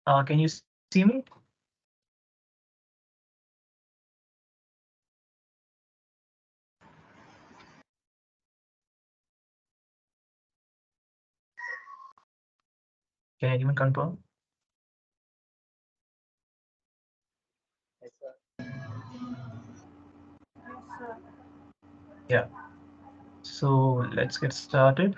Can you see me? Can anyone confirm? Yeah. So let's get started.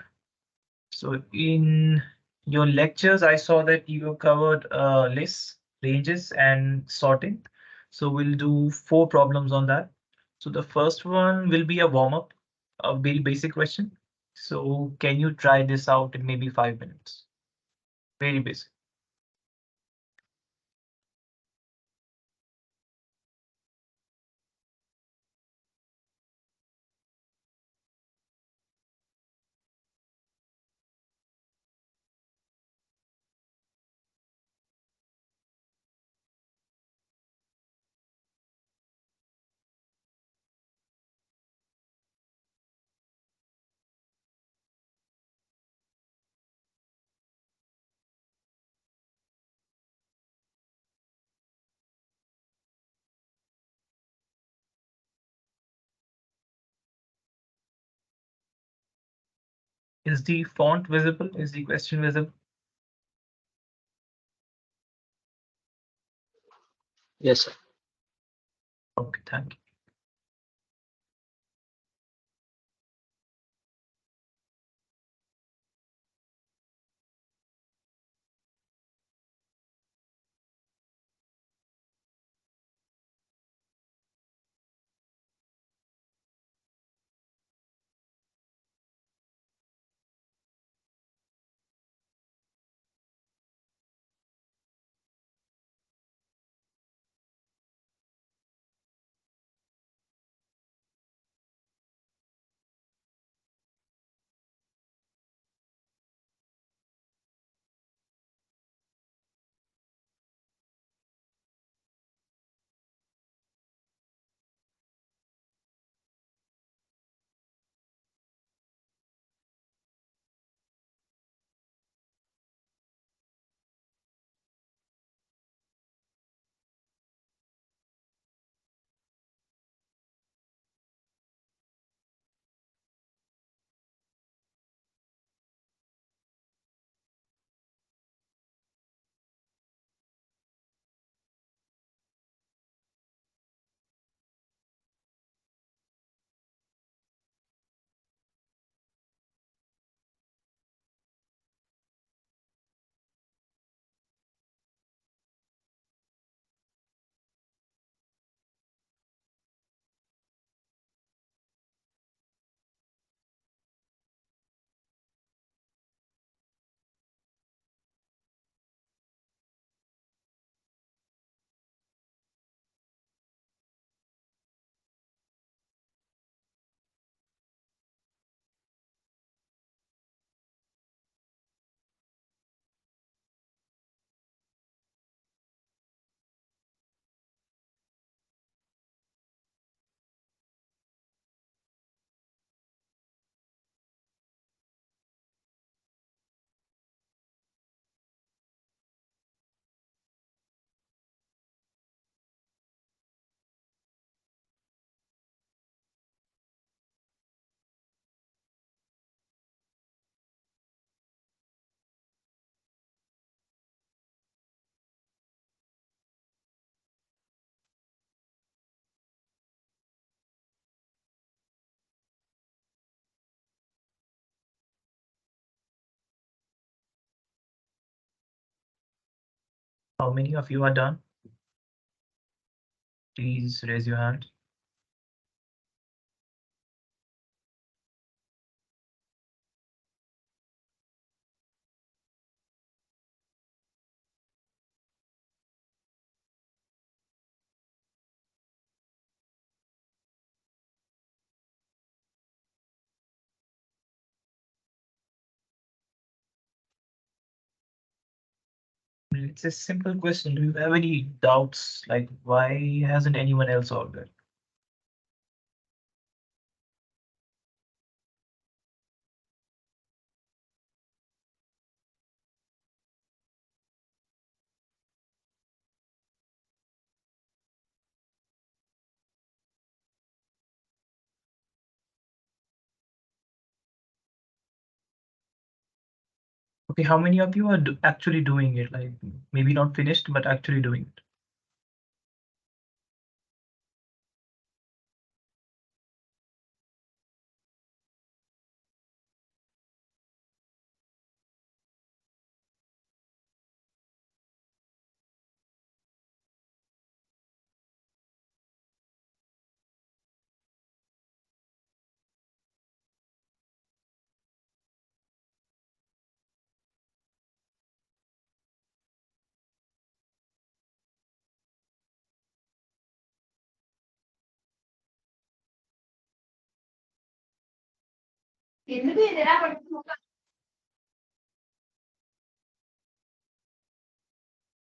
So in your lectures, I saw that you covered lists, ranges, and sorting. So we'll do 4 problems on that. So the first one will be a warm-up, a very basic question. So can you try this out in maybe 5 minutes? Very basic. Is the font visible? Is the question visible? Yes, sir. Okay, thank you. How many of you are done? Please raise your hand. It's a simple question. Do you have any doubts? Like, why hasn't anyone else solved it? Okay, how many of you are actually doing it? Like maybe not finished, but actually doing it.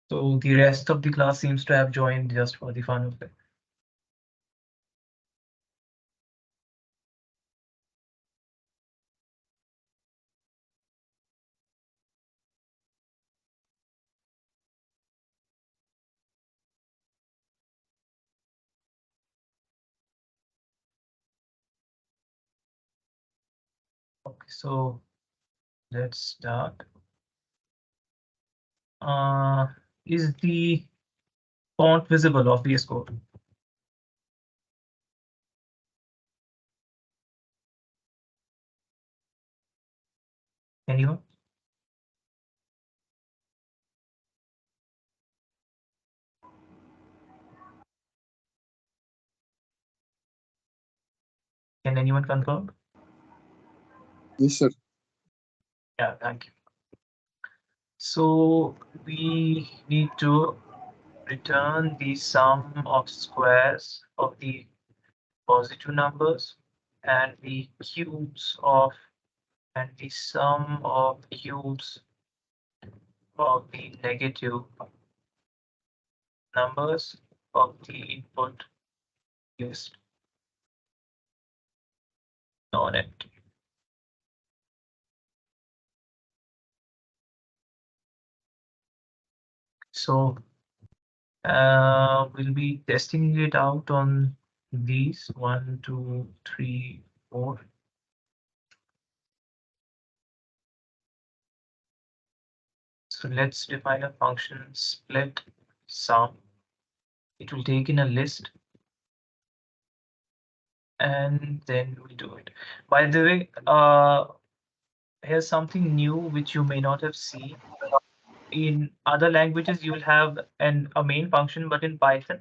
So the rest of the class seems to have joined just for the fun of it. Okay, so let's start. Is the font visible of VS Code? Anyone? Can anyone confirm? Yes, sir. Yeah, thank you. So we need to return the sum of squares of the positive numbers and the cubes of and the sum of cubes of the negative numbers of the input list non-empty. So we'll be testing it out on these 1, 2, 3, 4. So let's define a function split sum. It will take in a list and then we do it. By the way, here's something new which you may not have seen. In other languages, you will have a main function, but in Python,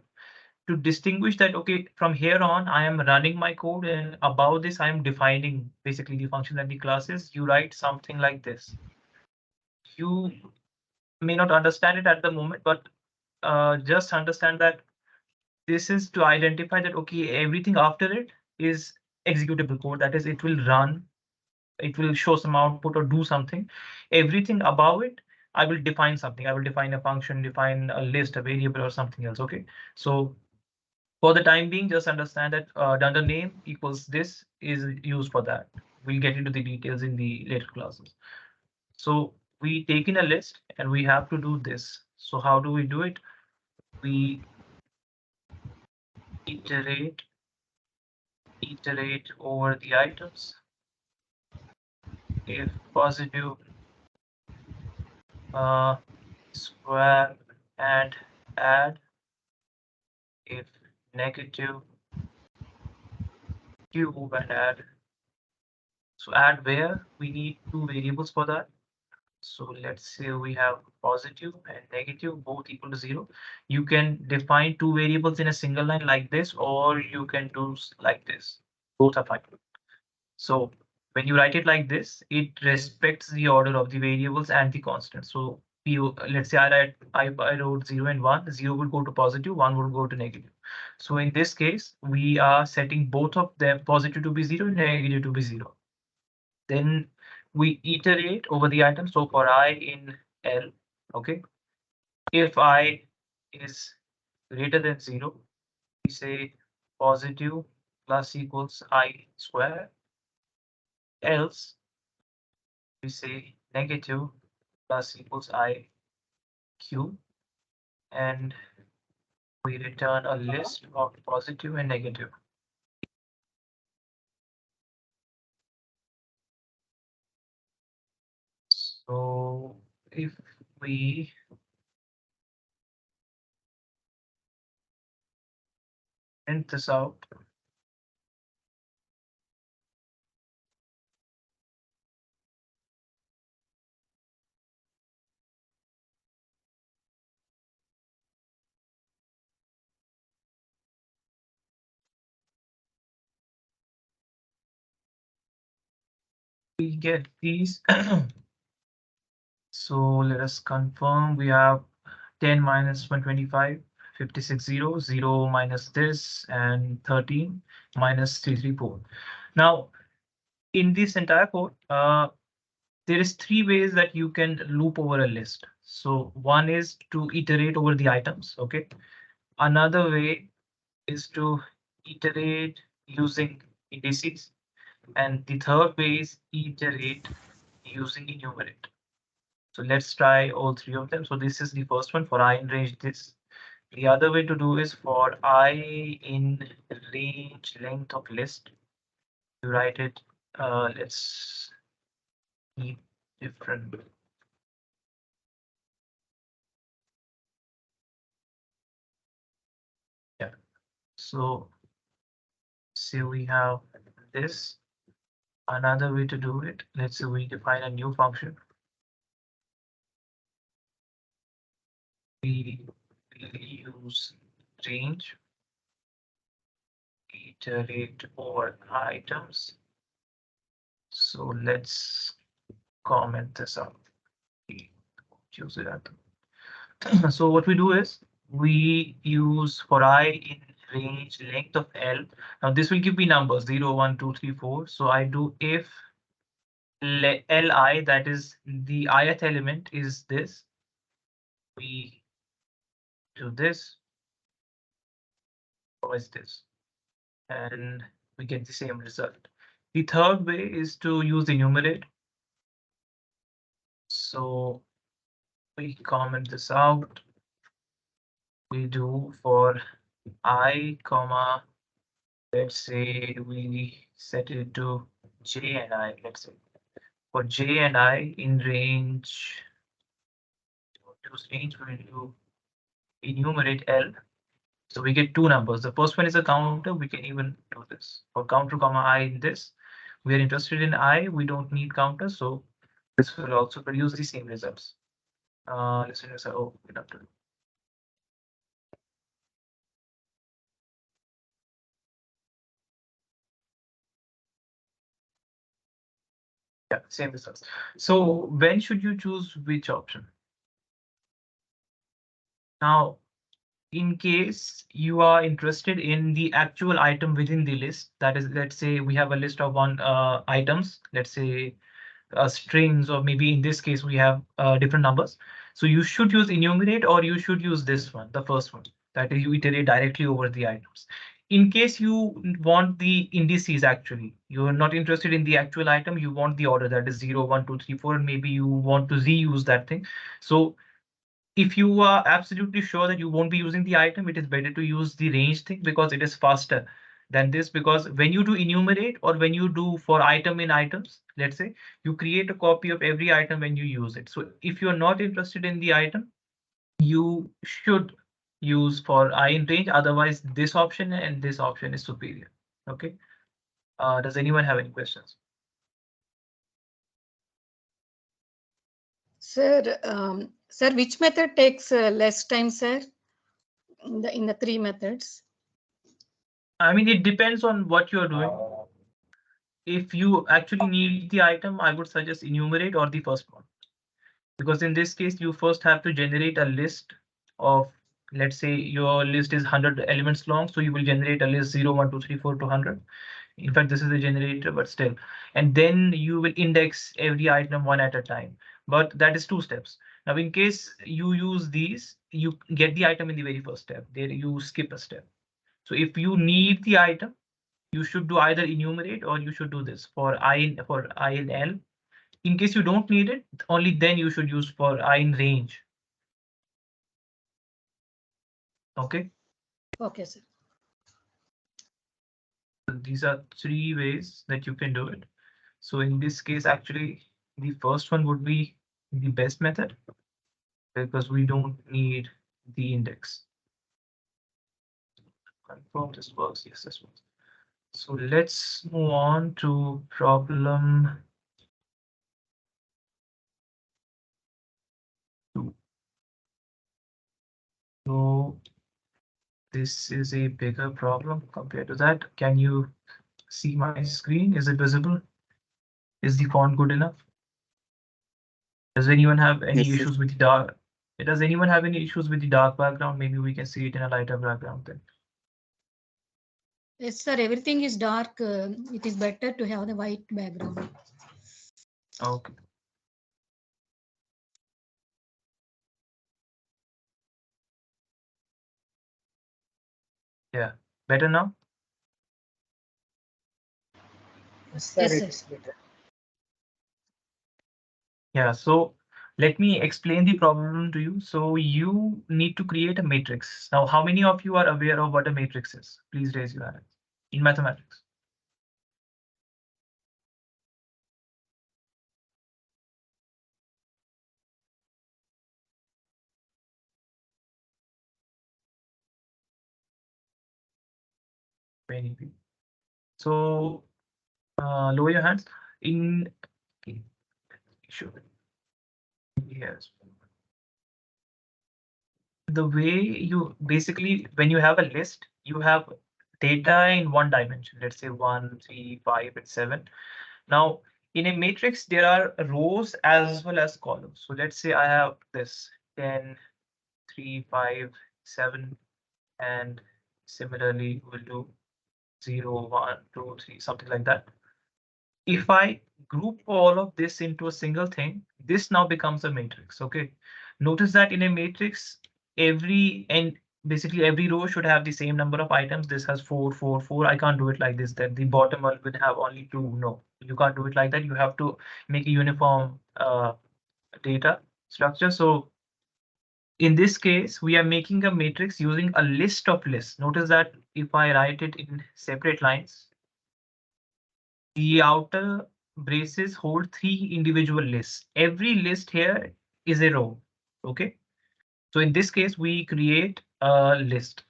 to distinguish that, okay, from here on, I am running my code and above this, I am defining basically the function and the classes. You write something like this. You may not understand it at the moment, but just understand that this is to identify that, okay, everything after it is executable code. That is, it will run, it will show some output or do something. Everything above it, I will define something. I will define a function, define a list, a variable, or something else. Okay, so for the time being, just understand that dunder name equals this is used for that. We'll get into the details in the later classes. So we take in a list and we have to do this. So how do we do it? We iterate over the items. If positive, square and add. If negative, cube and add. So add where we need two variables for that. So let's say we have positive and negative both equal to 0. You can define two variables in a single line like this, or you can do like this. Both are fine. So when you write it like this, it respects the order of the variables and the constant. So let's say I wrote 0 and 1. 0 would go to positive, 1 would go to negative. So in this case, we are setting both of them, positive to be 0, negative to be 0. Then we iterate over the item. So for I in L, okay, if I is greater than 0, we say positive plus equals I square. Else, we say negative plus equals I cube, and we return a list of positive and negative. So if we print this out, we get these. So let us confirm we have 10 minus 125, 56, 0, 0 minus this, and 13 minus 334. Now, in this entire code, there is three ways that you can loop over a list. So one is to iterate over the items. Okay. Another way is to iterate using indices. And the third way is iterate using enumerate. So let's try all three of them. So this is the first one for I in range this. The other way to do is for I in range length of list. You write it. Let's keep different. Yeah. So say we have this. Another way to do it. Let's say we define a new function. We use range, iterate over items. So let's comment this out. We use it at so what we do is we use for I in range length of L. Now this will give me numbers 0, 1, 2, 3, 4. So I do if Li, that is the ith element is this. We do this, or is this, and we get the same result. The third way is to use enumerate. So we comment this out. We do for I comma, let's say we set it to j and I. Let's say for j and I in range, use range we do enumerate L. So we get two numbers. The first one is a counter. We can even do this for counter comma I in this. We are interested in I. We don't need counter. So this will also produce the same results. Let's say, oh, we have to. Yeah, same results. So when should you choose which option? Now, in case you are interested in the actual item within the list, that is, let's say we have a list of one items, let's say strings, or maybe in this case we have different numbers. So you should use enumerate, or you should use this one, the first one, that is you iterate directly over the items. In case you want the indices, actually, you're not interested in the actual item, you want the order, that is 0, 1, 2, 3, 4, and maybe you want to reuse that thing. So if you are absolutely sure that you won't be using the item, it is better to use the range thing because it is faster than this. Because when you do enumerate, or when you do for item in items, let's say you create a copy of every item when you use it. So if you're not interested in the item, you should use for I in range. Otherwise, this option and this option is superior. Okay. Does anyone have any questions? Sir, which method takes less time, sir? In the three methods. I mean, it depends on what you're doing. If you actually need the item, I would suggest enumerate or the first one. Because in this case, you first have to generate a list of, let's say your list is 100 elements long. So you will generate a list 0, 1, 2, 3, 4 to 100. In fact, this is a generator, but still. And then you will index every item one at a time. But that is two steps. Now, in case you use these, you get the item in the very first step. There you skip a step. So if you need the item, you should do either enumerate, or you should do this for I and L. In case you don't need it, only then you should use for I in range. Okay. Okay, sir. These are three ways that you can do it. So in this case, actually, the first one would be the best method because we don't need the index. Confirm this works. Yes, this works. So let's move on to problem 2. So this is a bigger problem compared to that. Can you see my screen? Is it visible? Is the font good enough? Does anyone have any Yes, sir. issues with the dark? Does anyone have any issues with the dark background? Maybe we can see it in a lighter background then. Yes, sir. Everything is dark. It is better to have the white background. Okay. Yeah. Better now? Yes, sir. Yeah. So let me explain the problem to you. So you need to create a matrix. Now, how many of you are aware of what a matrix is? Please raise your hand in mathematics. Many people. So lower your hands in. Okay, sure. Yes. The way you basically, when you have a list, you have data in one dimension, let's say 1, 3, 5, and 7. Now, in a matrix, there are rows as well as columns. So let's say I have this 10, 3, 5, 7, and similarly we'll do 0, 1, 2, 3, something like that. If I group all of this into a single thing, this now becomes a matrix. Okay. Notice that in a matrix, basically every row should have the same number of items. This has 4, 4, 4. I can't do it like this, that the bottom one would have only 2. No, you can't do it like that. You have to make a uniform data structure. So in this case, we are making a matrix using a list of lists. Notice that if I write it in separate lines, the outer braces hold 3 individual lists. Every list here is a row. Okay. So in this case, we create a list.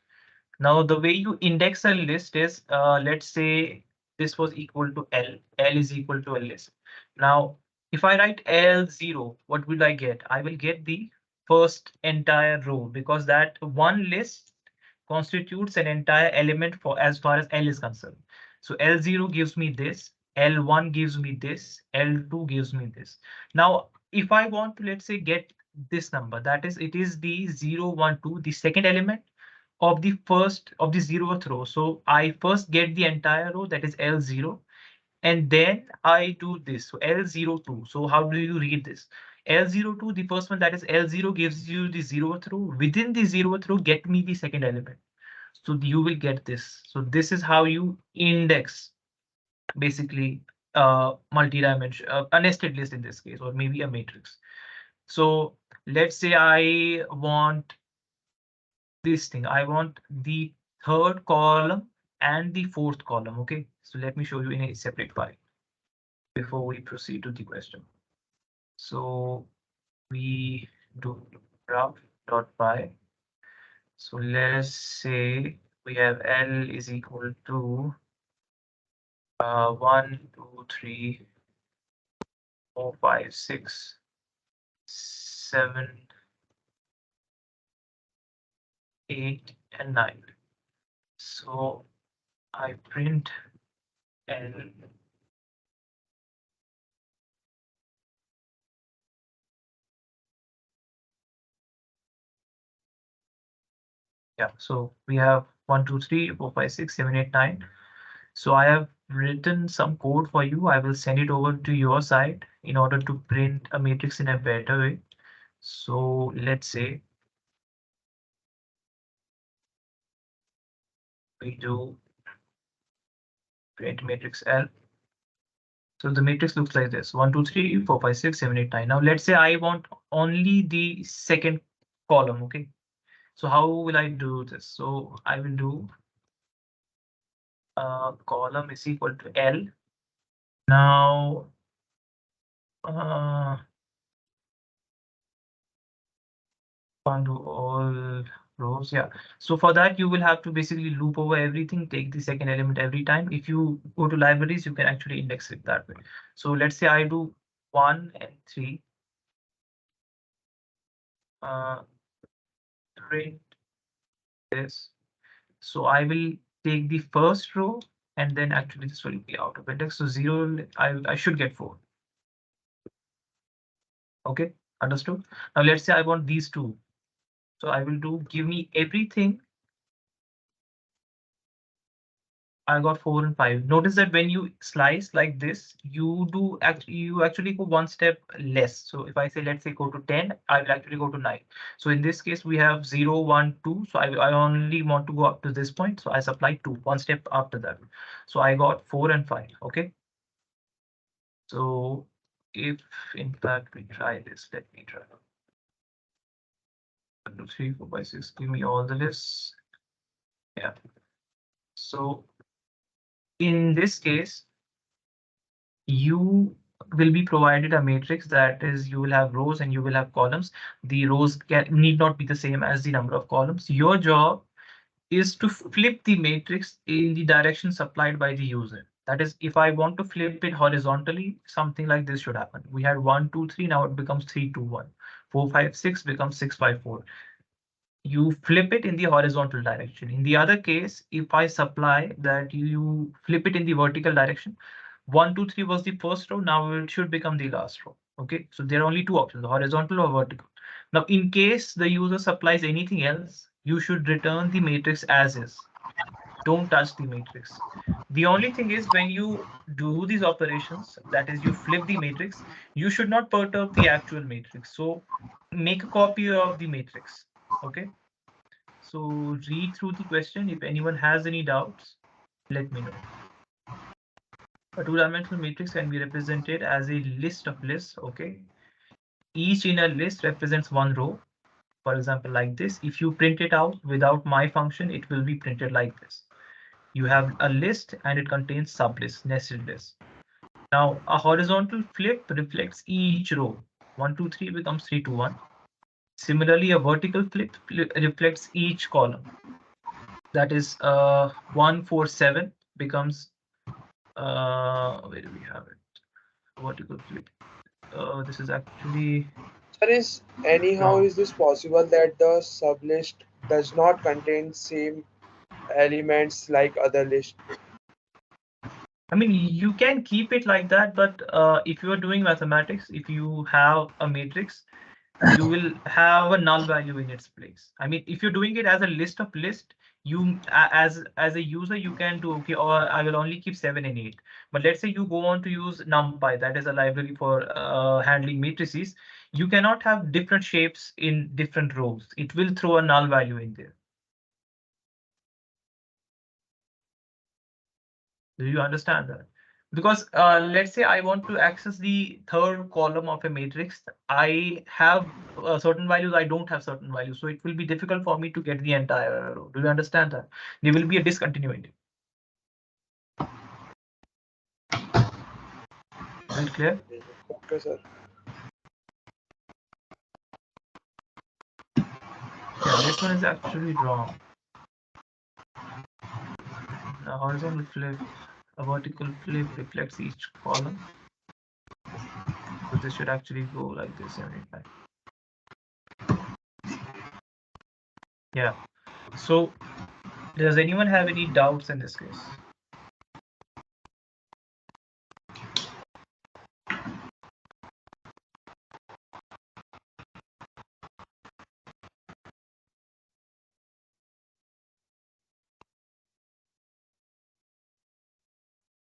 Now, the way you index a list is, let's say this was equal to L. L is equal to a list. Now, if I write L0, what will I get? I will get the first entire row because that one list constitutes an entire element for as far as L is concerned. So L0 gives me this, L1 gives me this, L2 gives me this. Now, if I want to, let's say, get this number, that is, it is the 0, 1, 2, the second element of the 0th row. So I first get the entire row, that is L0, and then I do this. So L02. So how do you read this? L02, the first one, that is L0, gives you the 0th row. Within the 0th row, get me the second element. So you will get this. So this is how you index basically multi-dimension, a nested list in this case, or maybe a matrix. So let's say I want this thing. I want the third column and the fourth column. Okay, so let me show you in a separate file before we proceed to the question. So we do graph.py. So let's say we have L is equal to 1, 2, 3, 4, 5, 6, 7, 8, and 9. So I print L. Yeah, so we have 1, 2, 3, 4, 5, 6, 7, 8, 9. So I have written some code for you. I will send it over to your site in order to print a matrix in a better way. So let's say we do print matrix L. So the matrix looks like this: 1, 2, 3, 4, 5, 6, 7, 8, 9. Now let's say I want only the second column. Okay. So how will I do this? So I will do column is equal to L. Now Undo all rows. Yeah. So for that, you will have to basically loop over everything, take the second element every time. If you go to libraries, you can actually index it that way. So let's say I do 1 and 3. Print this. So I will take the first row and then actually this will be out of index. So 0, I should get 4. Okay, understood. Now let's say I want these two. So I will do give me everything. I got 4 and 5. Notice that when you slice like this, you actually go one step less. So if I say let's say go to 10, I will actually go to 9. So in this case we have 0, 1, 2. So I only want to go up to this point. So I supply 2, one step after that. So I got 4 and 5. Okay. So if in fact we try this, let me try. 1, 2, 3, 4, 5, 6. Give me all the lists. Yeah. So in this case, you will be provided a matrix that is you will have rows and you will have columns. The rows need not be the same as the number of columns. Your job is to flip the matrix in the direction supplied by the user. That is, if I want to flip it horizontally, something like this should happen. We had 1, 2, 3. Now it becomes 3, 2, 1. 4, 5, 6 becomes 6, 5, 4. You flip it in the horizontal direction. In the other case, if I supply that you flip it in the vertical direction, 1, 2, 3 was the first row. Now it should become the last row. Okay, so there are only two options, horizontal or vertical. Now, in case the user supplies anything else, you should return the matrix as is. Don't touch the matrix. The only thing is when you do these operations, that is you flip the matrix, you should not perturb the actual matrix. So make a copy of the matrix. Okay. So read through the question. If anyone has any doubts, let me know. A two-dimensional matrix can be represented as a list of lists. Okay. Each inner list represents one row. For example, like this. If you print it out without my function, it will be printed like this. You have a list and it contains sublists, nested lists. Now, a horizontal flip reflects each row. 1, 2, 3 becomes 3, 2, 1. Similarly, a vertical flip reflects each column. That is 1, 4, 7 becomes, where do we have it? Vertical flip. This is actually Sir, is anyhow wrong. is this possible that the sublist does not contain same elements like other lists? I mean, you can keep it like that, but if you are doing mathematics, if you have a matrix, you will have a null value in its place. I mean, if you're doing it as a list of list, you as a user, you can do okay, or I will only keep 7 and 8. But let's say you go on to use NumPy, that is a library for handling matrices. You cannot have different shapes in different rows. It will throw a null value in there. Do you understand that? Because let's say I want to access the third column of a matrix. I have certain values, I don't have certain values. So it will be difficult for me to get the entire row. Do you understand that? There will be a discontinuity. Is it clear? Okay, sir. Yeah, this one is actually wrong. A horizontal flip, a vertical flip reflects each column. So this should actually go like this every time. Yeah. So does anyone have any doubts in this case?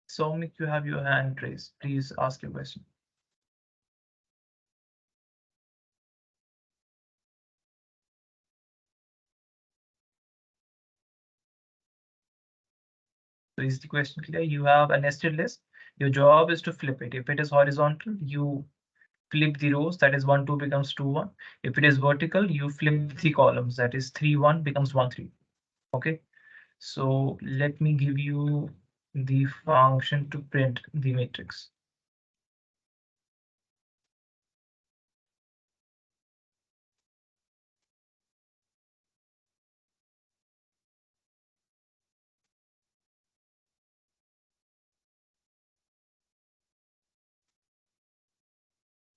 Soumik, you have your hand raised. Please ask your question. So is the question clear? You have a nested list. Your job is to flip it. If it is horizontal, you flip the rows. That is 1, 2 becomes 2, 1. If it is vertical, you flip the columns. That is 3, 1 becomes 1, 3. Okay. So let me give you the function to print the matrix.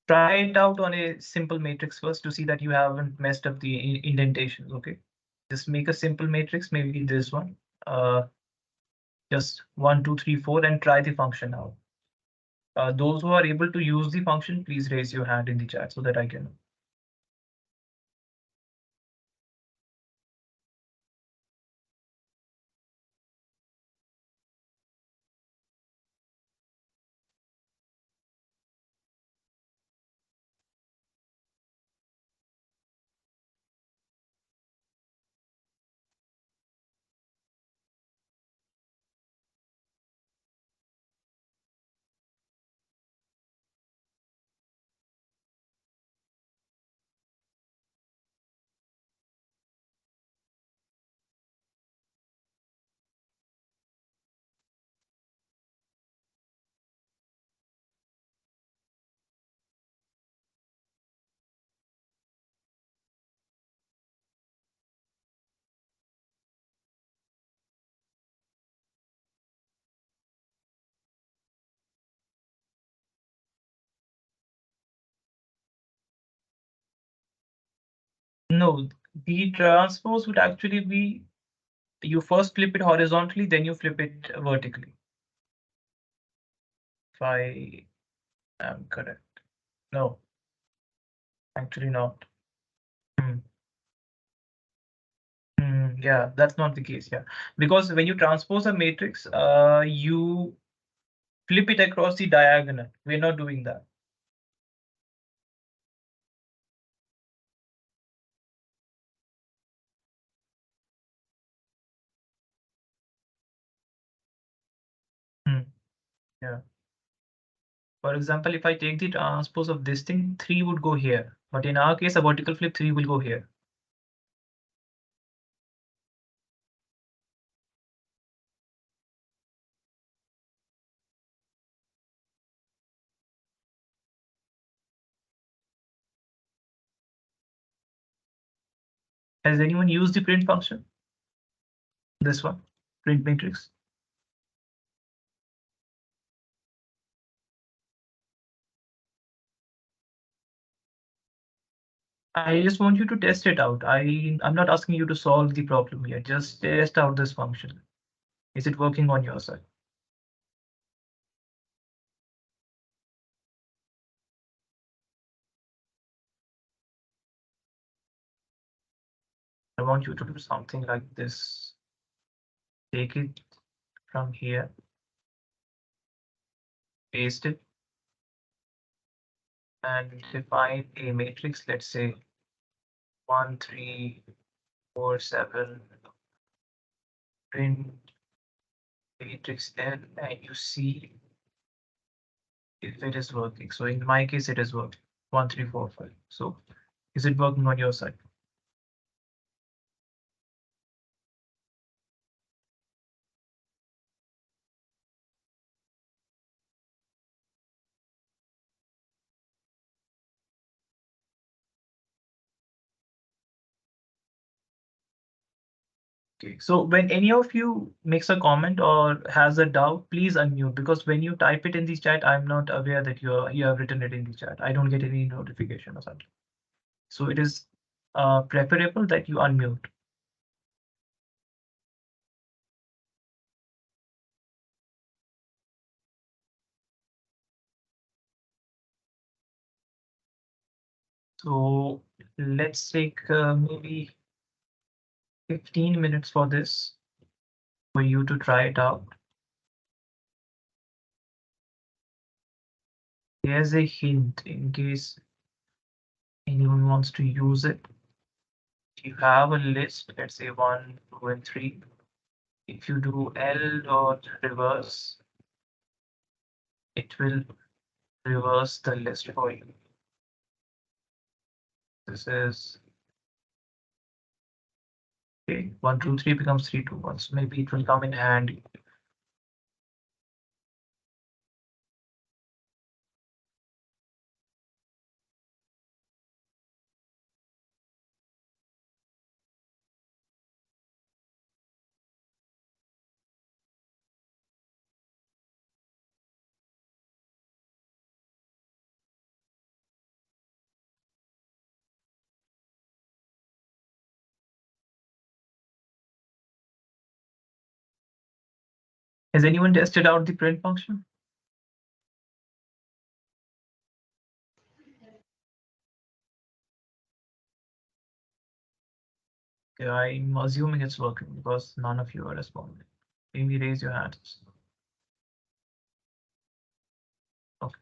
try it out on a simple matrix first to see that you haven't messed up the indentations. Okay, just make a simple matrix, maybe this one, just 1 2 3 4, and try the function out. Those who are able to use the function, please raise your hand in the chat so that I can. No, the transpose would actually be you first flip it horizontally, then you flip it vertically. If I am correct. No, actually not. Hmm. Yeah, that's not the case. Yeah, because when you transpose a matrix, you flip it across the diagonal. We're not doing that. Yeah. For example, if I take the transpose of this thing, 3 would go here. But in our case, a vertical flip, 3 will go here. Has anyone used the print function? This one, print matrix. I just want you to test it out. I'm not asking you to solve the problem here. Just test out this function. Is it working on your side? I want you to do something like this. Take it from here, paste it, and define a matrix. Let's say 1 3 4 7, print matrix L, and you see if it is working. So in my case, it is working. 1 3 4 5. So is it working on your side? Okay, so when any of you makes a comment or has a doubt, please unmute, because when you type it in the chat, I'm not aware that you have written it in the chat. I don't get any notification or something. So it is preferable that you unmute. So let's take maybe 15 minutes for this, for you to try it out. Here's a hint in case anyone wants to use it. If you have a list, let's say 1 2 and 3, if you do L dot reverse, it will reverse the list for you. This is okay. 1 2 3 becomes 3 2 1. So maybe it will come in handy. Has anyone tested out the print function? Okay, I'm assuming it's working because none of you are responding. Maybe raise your hands. Okay.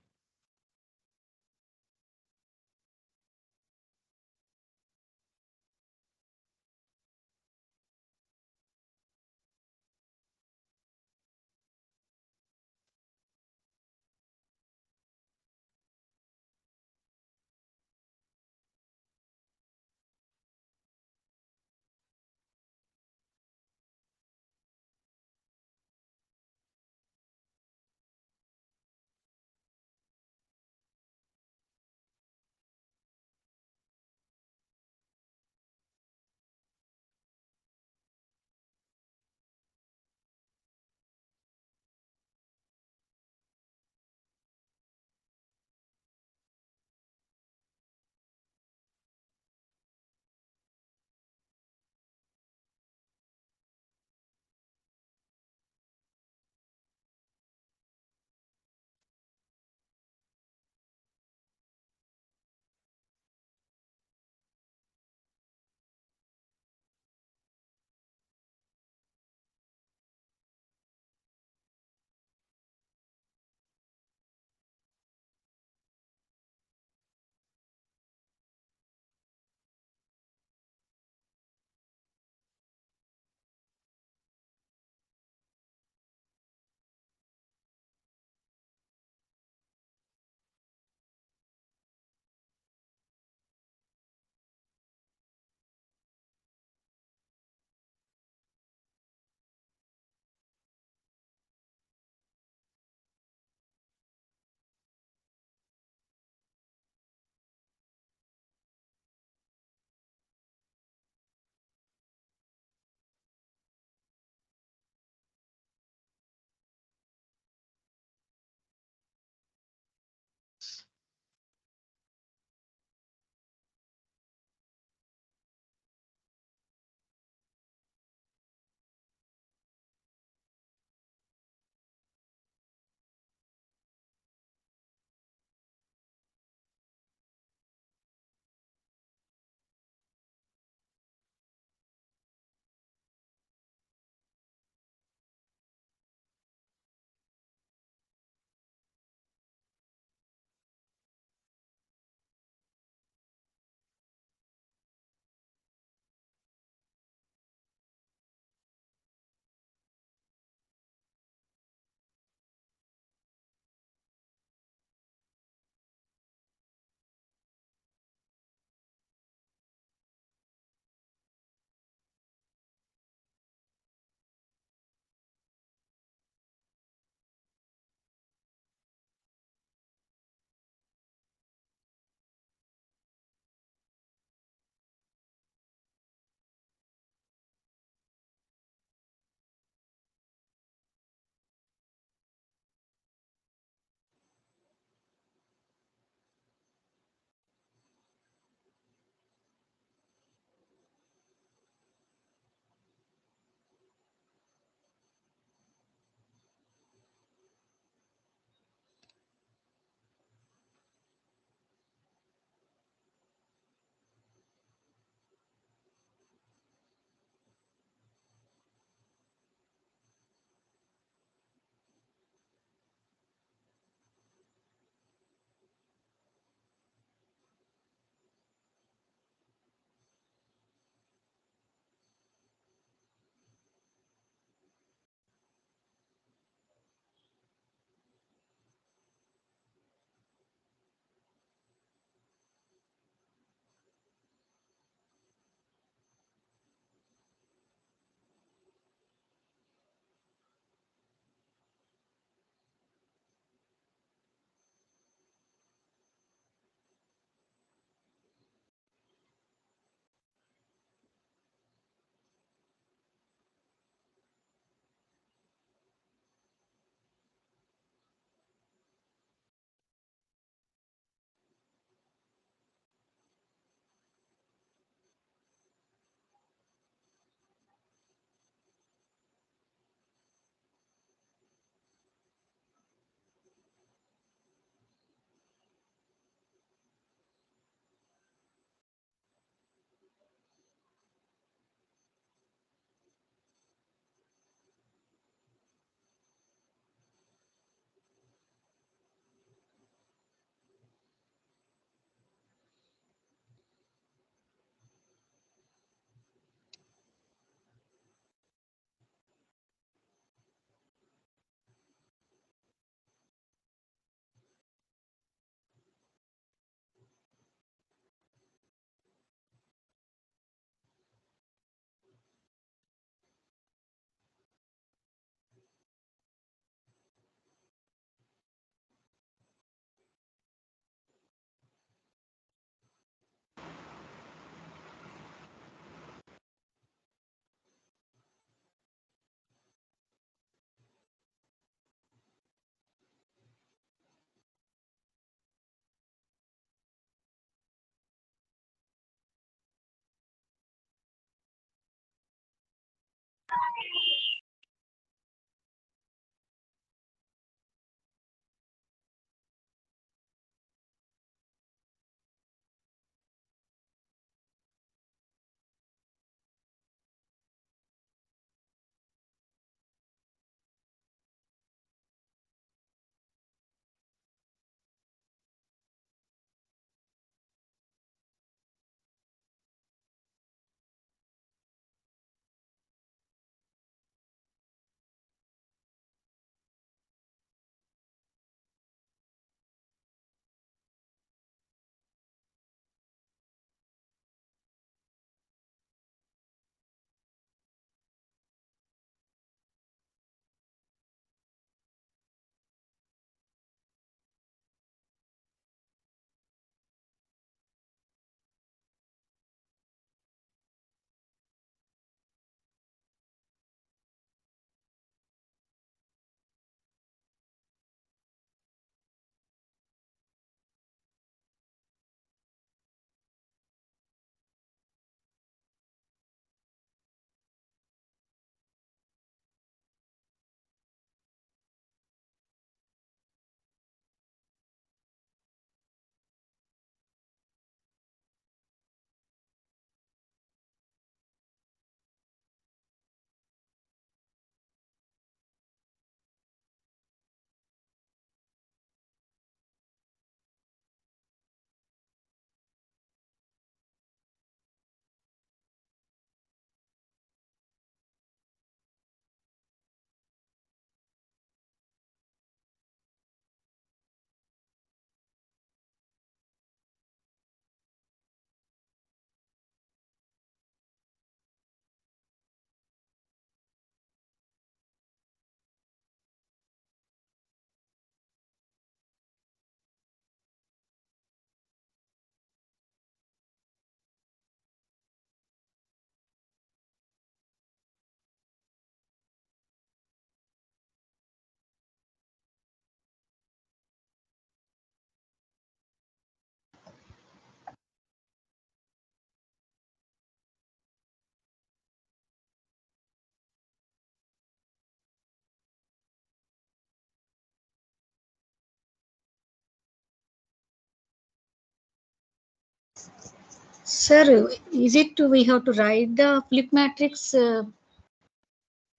Sir, is it we have to write the flip matrix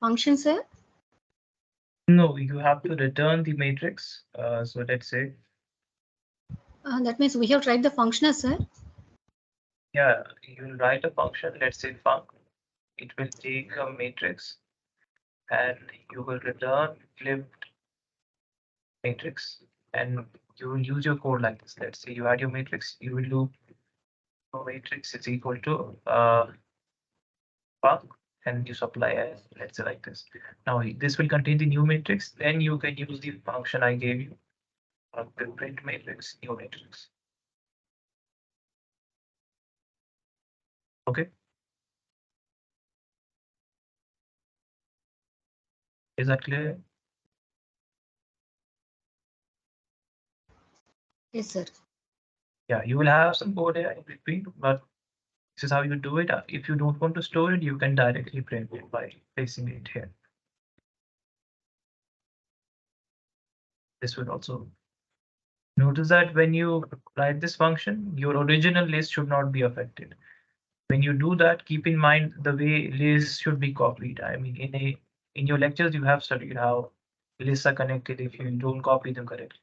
function, sir? No, you have to return the matrix. So let's say, That means we have to write the function, sir. yeah, you'll write a function, let's say func. It will take a matrix and you will return flipped matrix, and you will use your code like this. Let's say you add your matrix, you will do matrix is equal to func, and you supply as, let's say, like this. Now this will contain the new matrix, then you can use the function I gave you, the print matrix, new matrix. Okay, is that clear? Yes, sir. Yeah, you will have some code here in between, but this is how you do it. If you don't want to store it, you can directly print it by placing it here. This will also notice that when you write this function, your original list should not be affected. When you do that, keep in mind the way lists should be copied. I mean, in your lectures, you have studied how lists are connected if you don't copy them correctly.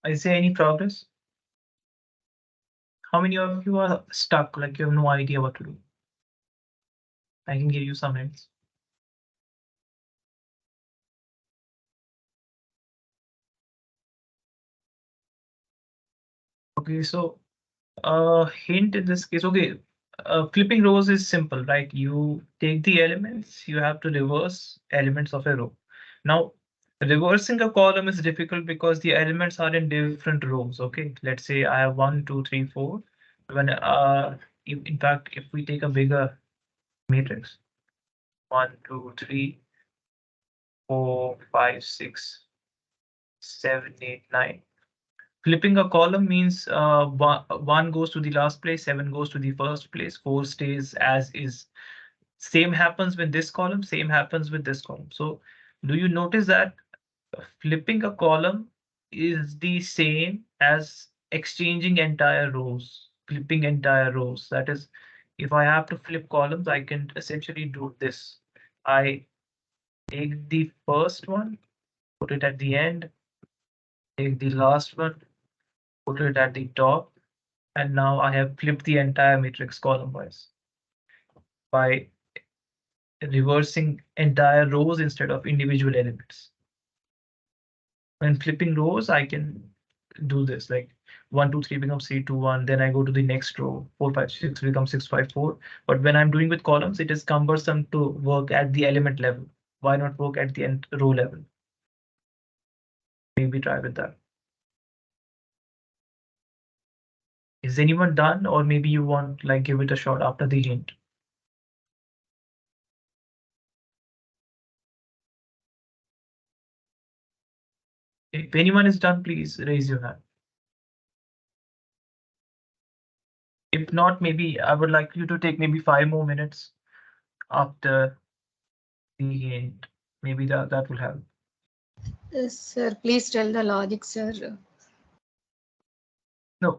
Is there any progress? How many of you are stuck, like you have no idea what to do? I can give you some hints. Okay, so hint in this case, okay, flipping rows is simple, right? You take the elements, you have to reverse elements of a row. Now, reversing a column is difficult because the elements are in different rows. Okay, let's say I have 1, 2, 3, 4. When in fact, if we take a bigger matrix, 1, 2, 3, 4, 5, 6, 7, 8, 9. Flipping a column means one goes to the last place, 7 goes to the first place, 4 stays as is. Same happens with this column, same happens with this column. So do you notice that flipping a column is the same as exchanging entire rows, flipping entire rows? That is, if I have to flip columns, I can essentially do this. I take the first one, put it at the end, take the last one, put it at the top, and now I have flipped the entire matrix column wise by reversing entire rows instead of individual elements. When flipping rows, I can do this like 1, 2, 3 becomes 3, 2, 1. Then I go to the next row, 4, 5, 6 becomes 6, 5, 4. But when I'm doing with columns, it is cumbersome to work at the element level. Why not work at the end row level? Maybe try with that. Is anyone done, or maybe you want like give it a shot after the hint? If anyone is done, please raise your hand. If not, maybe I would like you to take maybe 5 more minutes after the hint. Maybe that will help. Yes, sir, please tell the logic, sir. No,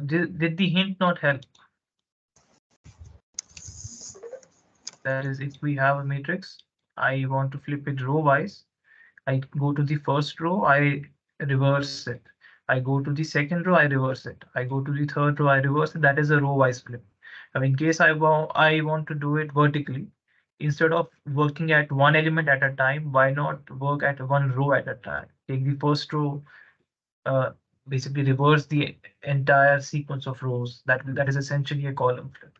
did the hint not help? That is, if we have a matrix, I want to flip it row wise. I go to the first row, I reverse it. I go to the second row, I reverse it. I go to the third row, I reverse it. That is a row wise flip. Now, in case I want to do it vertically, instead of working at one element at a time, why not work at one row at a time? Take the first row, uh, basically reverse the entire sequence of rows. That is essentially a column flip.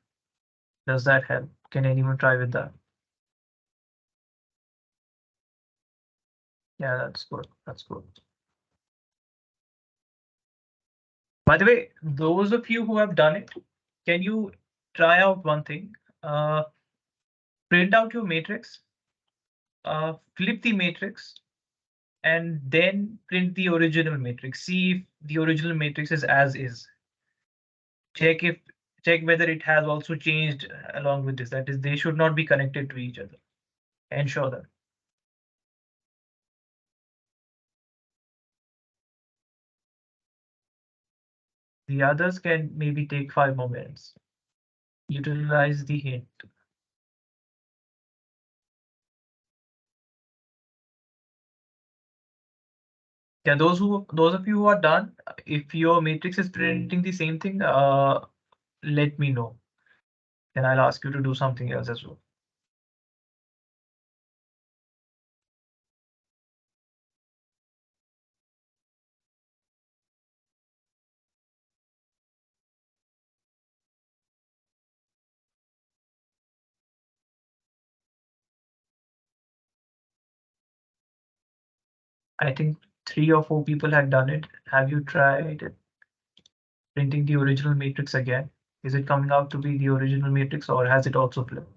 Does that help? Can anyone try with that? Yeah, that's good. That's good. By the way, those of you who have done it, can you try out one thing? Print out your matrix, flip the matrix, and then print the original matrix. See if the original matrix is as is. Check if check whether it has also changed along with this. That is, they should not be connected to each other. Ensure that. The others can maybe take 5 more minutes. Utilize the hint. Yeah, those of you who are done, if your matrix is printing the same thing, let me know. Then I'll ask you to do something else as well. I think 3 or 4 people had done it. Have you tried printing the original matrix again? Is it coming out to be the original matrix, or has it also flipped?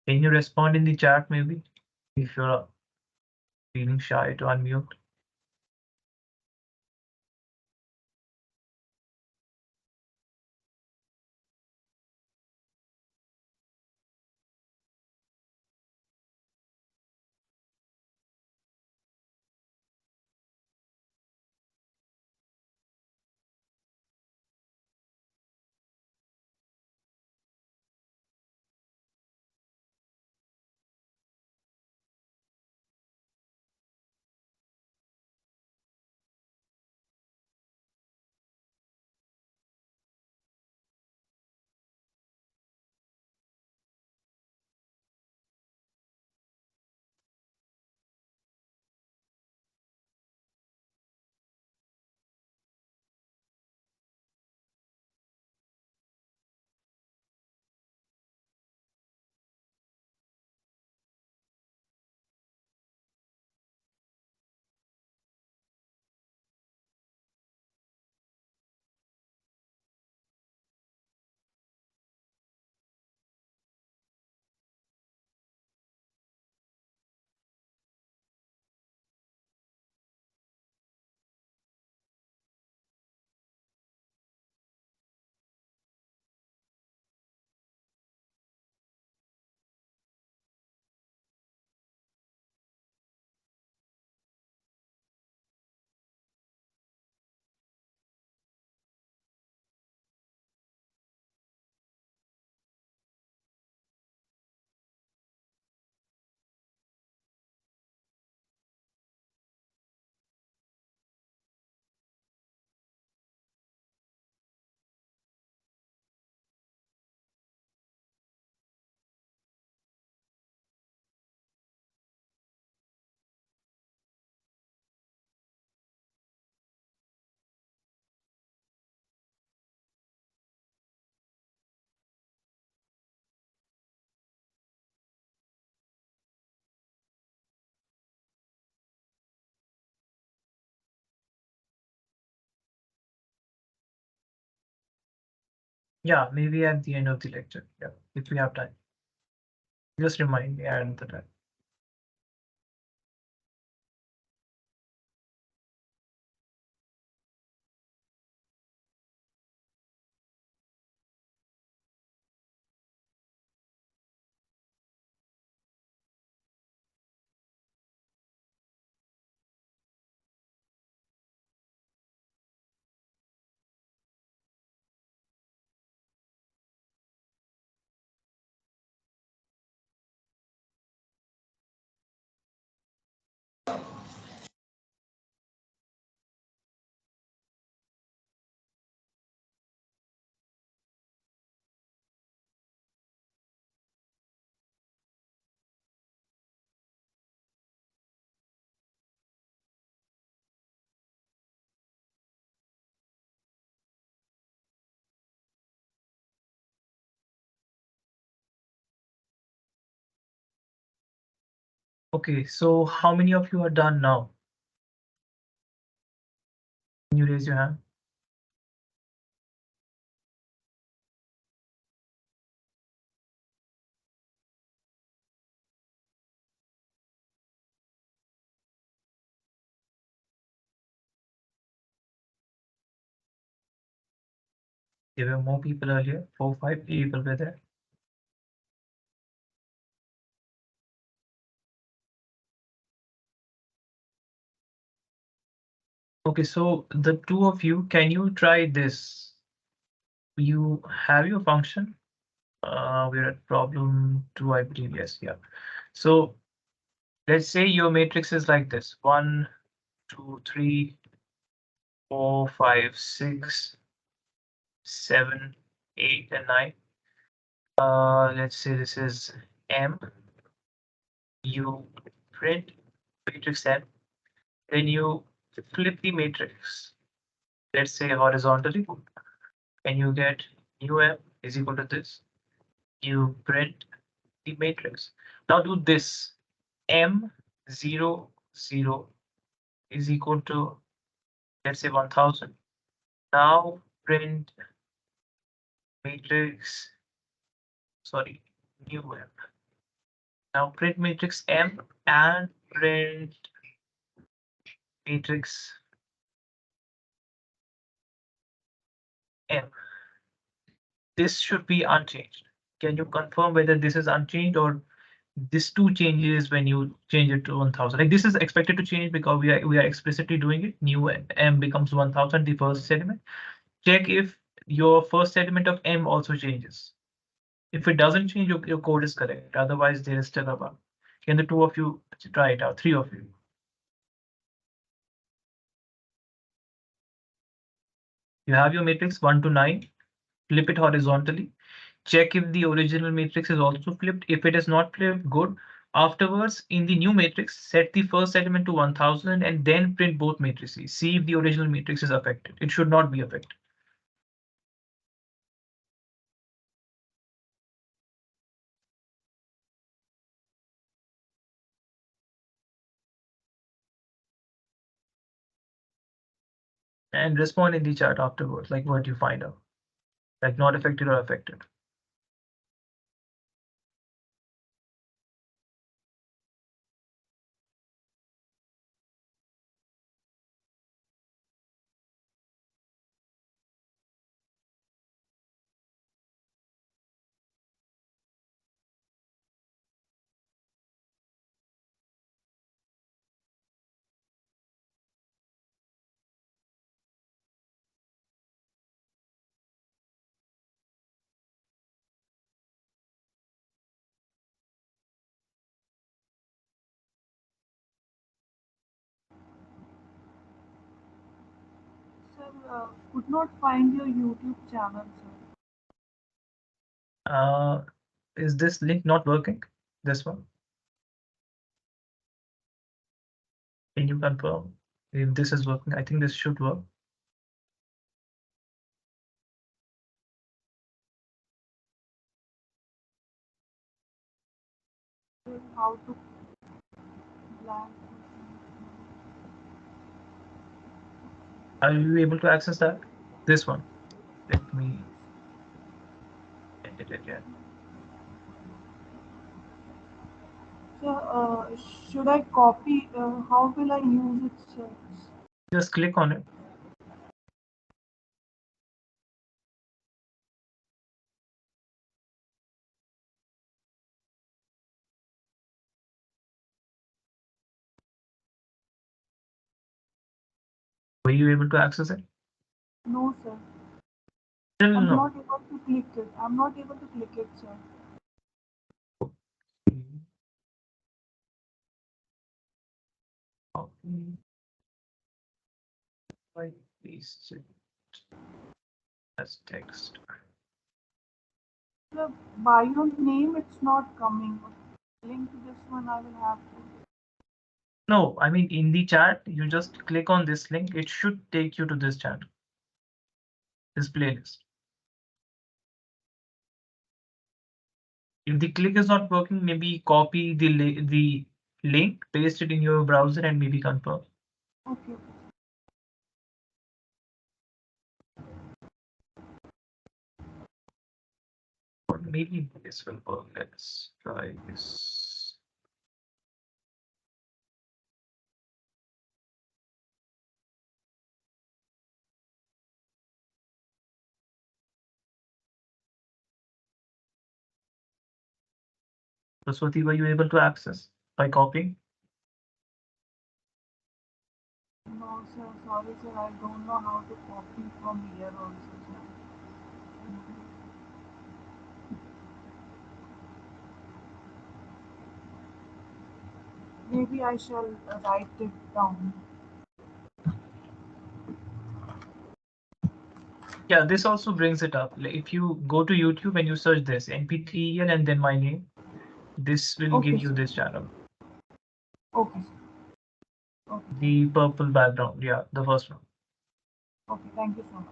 Can you respond in the chat maybe if you're feeling shy to unmute? Yeah, maybe at the end of the lecture. Yeah, if we have time. Just remind me at the time. Okay, so how many of you are done now? Can you raise your hand? There were more people earlier. 4, 5 people were there. Okay, so the two of you, can you try this? You have your function. We're at problem 2, I believe. Yes, yeah. So let's say your matrix is like this: 1, 2, 3, 4, 5, 6, 7, 8, and 9. Let's say this is M. You print matrix M, then you flip the matrix, let's say horizontally, and you get um is equal to this. You print the matrix. Now do this. M0, 0 is equal to, let's say, 1000. Now print matrix, sorry, new M. Now print matrix M and print matrix M. This should be unchanged. Can you confirm whether this is unchanged, or this 2 changes when you change it to 1000? Like, this is expected to change because we are explicitly doing it. New M becomes 1000, the first element. Check if your first element of M also changes. If it doesn't change, your code is correct. Otherwise, there is still a bug. Can the two of you try it out? 3 of you. You have your matrix 1 to 9. Flip it horizontally. Check if the original matrix is also flipped. If it is not flipped, good. Afterwards, in the new matrix, set the first element to 1000 and then print both matrices. See if the original matrix is affected. It should not be affected. And respond in the chat afterwards, like what you find out. Like not affected or affected. Sir, could not find your YouTube channel, sir. Is this link not working? This one? Can you confirm if this is working? I think this should work. How to blank. Are you able to access that? This one. Let me it again. So, should I copy? How will I use it, sir? Just click on it. Were you able to access it? No, sir. Still I'm no. not able to click it. I'm not able to click it, sir. Copy. Right, paste it as text. Sir, by your name, it's not coming. Link to this one, I will have to. No, I mean in the chat, you just click on this link. It should take you to this channel, this playlist. If the click is not working, maybe copy the link, paste it in your browser, and maybe confirm. Okay. Or maybe this will work. Let's try this. Praswati, were you able to access by copying? No, sir. Sorry, sir. I don't know how to copy from here also, sir. Maybe I shall write it down. Yeah, this also brings it up. Like, if you go to YouTube and you search this NPTEL and then my name, this will Okay, give you sir. this channel. Okay, sir. Okay. The purple background. Yeah, the first one. Okay. Thank you so much.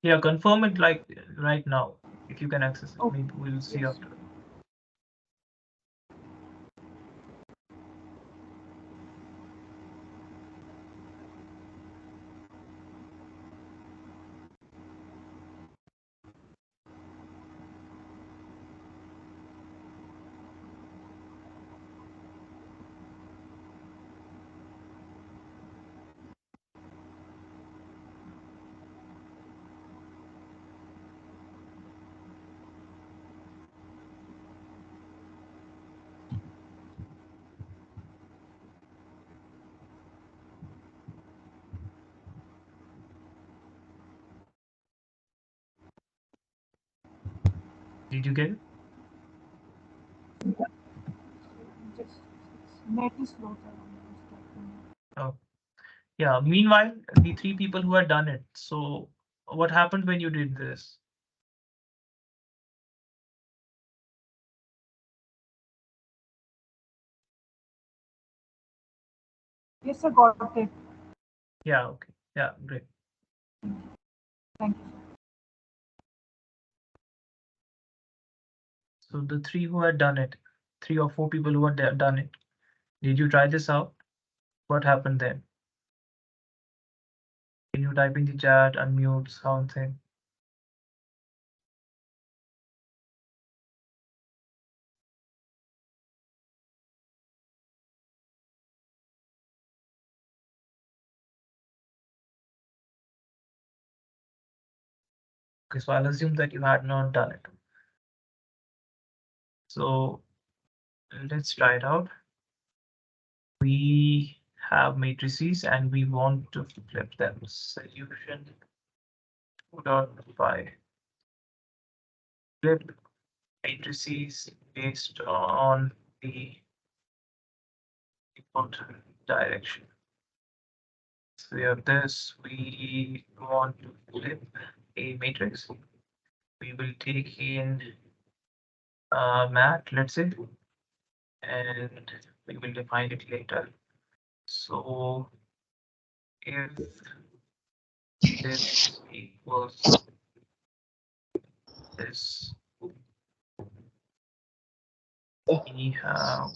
Yeah, confirm it like right now if you can access it. Okay. Maybe we'll see Yes, after. Did you get it? just net is slow, sir. I'm just typing. Oh, yeah. Meanwhile, the three people who had done it. So what happened when you did this? Yes, sir. Got it. Yeah, okay. Yeah, great. Thank you, sir. So the three who had done it, 3 or 4 people who had done it. Did you try this out? What happened then? Can you type in the chat, unmute something? Okay, so I'll assume that you had not done it. So let's try it out. We have matrices and we want to flip them. Solution dot by flip matrices based on the input direction. So we have this. We want to flip a matrix. We will take in math, let's say, and we will define it later. So if this equals this, we have,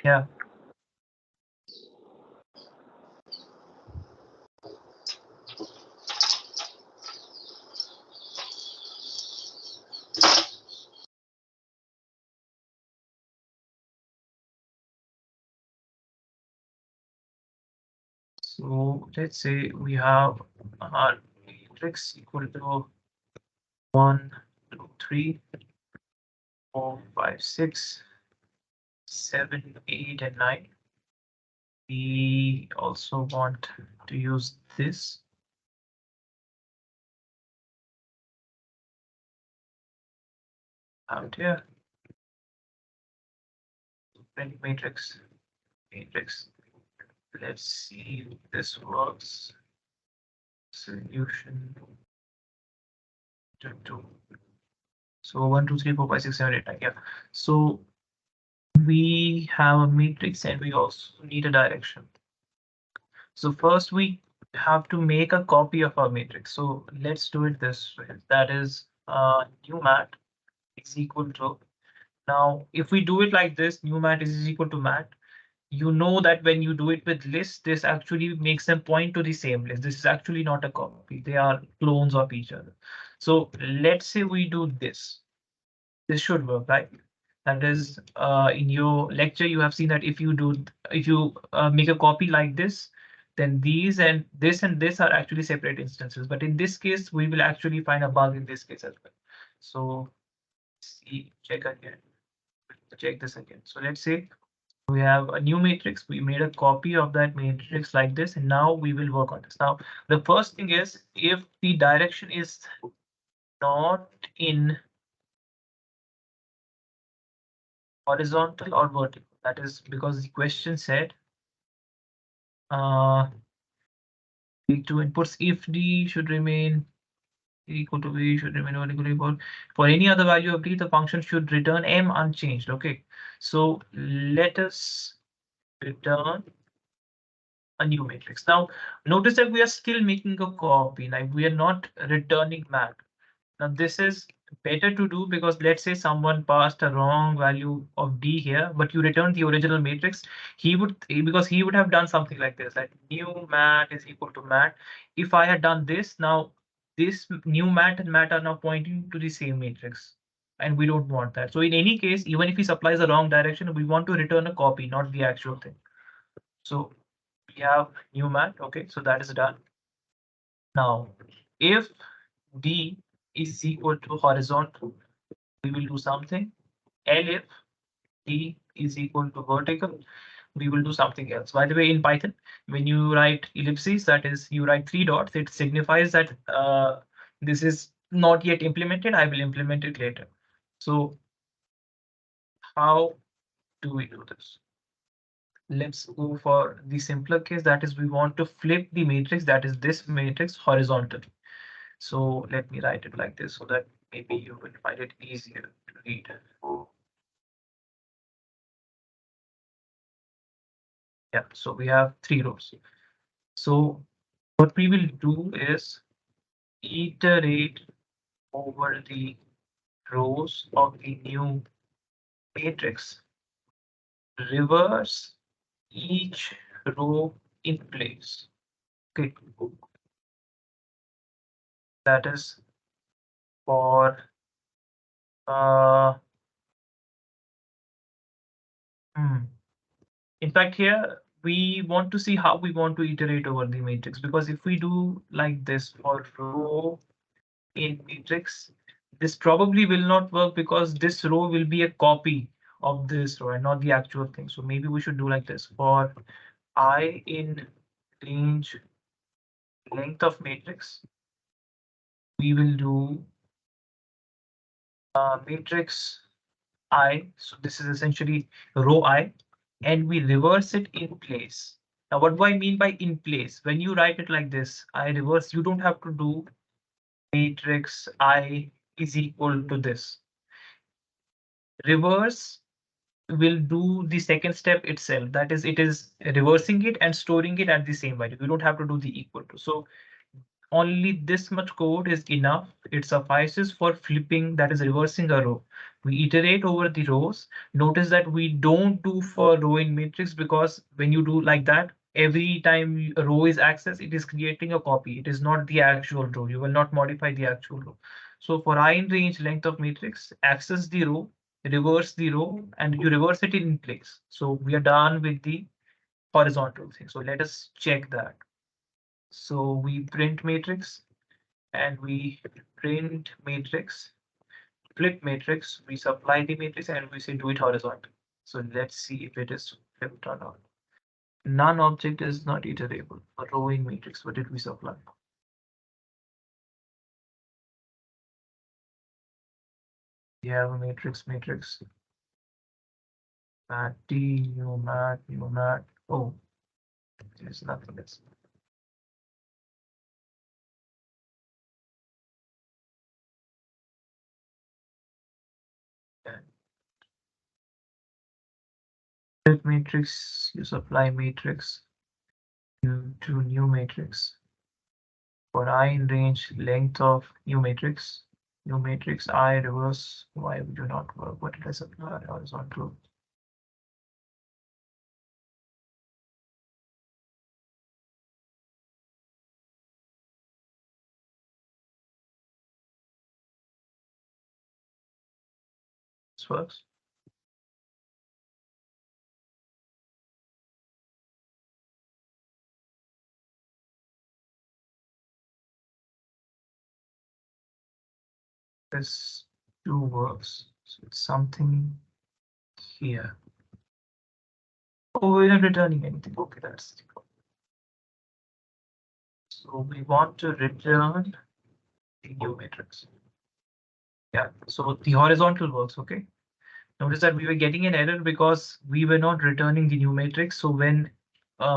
yeah. So let's say we have our matrix equal to 1, 2, 3, 4, 5, 6, 7, 8, and 9. We also want to use this out here. Matrix. Let's see if this works. Solution to 2. So 1, 2, 3, 4, 5, 6, 7, 8, 9. Yeah. So we have a matrix and we also need a direction. So first we have to make a copy of our matrix. So let's do it this way. That is new mat is equal to. Now, if we do it like this, new mat is equal to mat. You know that when you do it with lists, this actually makes them point to the same list. This is actually not a copy. They are clones of each other. So let's say we do this. This should work, right? That is, in your lecture, you have seen that if you make a copy like this, then these and this are actually separate instances. But in this case, we will actually find a bug in this case as well. So check again. Check this again. So let's say we have a new matrix. We made a copy of that matrix like this, and now we will work on this. Now, the first thing is if the direction is not in horizontal or vertical. That is because the question said the two inputs if d should remain equal to v should remain vertically equal. For any other value of d, the function should return m unchanged. Okay, so let us return a new matrix. Now, notice that we are still making a copy. Like we are not returning back. Now this is better to do because let's say someone passed a wrong value of d here, but you return the original matrix. Because he would have done something like this, like new mat is equal to mat. If I had done this, now this new mat and mat are now pointing to the same matrix, and we don't want that. So in any case, even if he supplies the wrong direction, we want to return a copy, not the actual thing. So we have new mat. Okay, so that is done. Now, if d is equal to horizontal, we will do something. And if d is equal to vertical, we will do something else. By the way, in Python, when you write ellipses, that is, you write 3 dots, it signifies that this is not yet implemented. I will implement it later. So how do we do this? Let's go for the simpler case. That is, we want to flip the matrix, that is this matrix, horizontally. So let me write it like this so that maybe you will find it easier to read. Yeah, so we have 3 rows. So what we will do is iterate over the rows of the new matrix, reverse each row in place. Okay, that is for in fact, here we want to see how we want to iterate over the matrix, because if we do like this for row in matrix, this probably will not work because this row will be a copy of this row and not the actual thing. So maybe we should do like this for I in range length of matrix. We will do matrix I. So this is essentially row I, and we reverse it in place. Now, what do I mean by in place? When you write it like this, I reverse, you don't have to do matrix I is equal to this. Reverse will do the second step itself. That is, it is reversing it and storing it at the same value. You don't have to do the equal to. So only this much code is enough. It suffices for flipping, that is reversing a row. We iterate over the rows. Notice that we don't do for row in matrix, because when you do like that, every time a row is accessed, it is creating a copy. It is not the actual row. You will not modify the actual row. So for I in range length of matrix, access the row, reverse the row, and you reverse it in place. So we are done with the horizontal thing. So let us check that. So we print matrix and we print matrix, flip matrix, we supply the matrix and we say do it horizontal. So let's see if it is flipped or not. None object is not iterable. A rowing matrix, what did we supply? We have a matrix, mat T, new mat, new mat. Oh, there's nothing else. Flip matrix, you supply matrix, you do new matrix. For I in range, length of new matrix I reverse. Why do not work? What did I supply? Horizontal. This works. This two works. So it's something here. Oh, we're not returning anything. Okay, that's so we want to return the new matrix. Yeah, so the horizontal works, okay. Notice that we were getting an error because we were not returning the new matrix. So when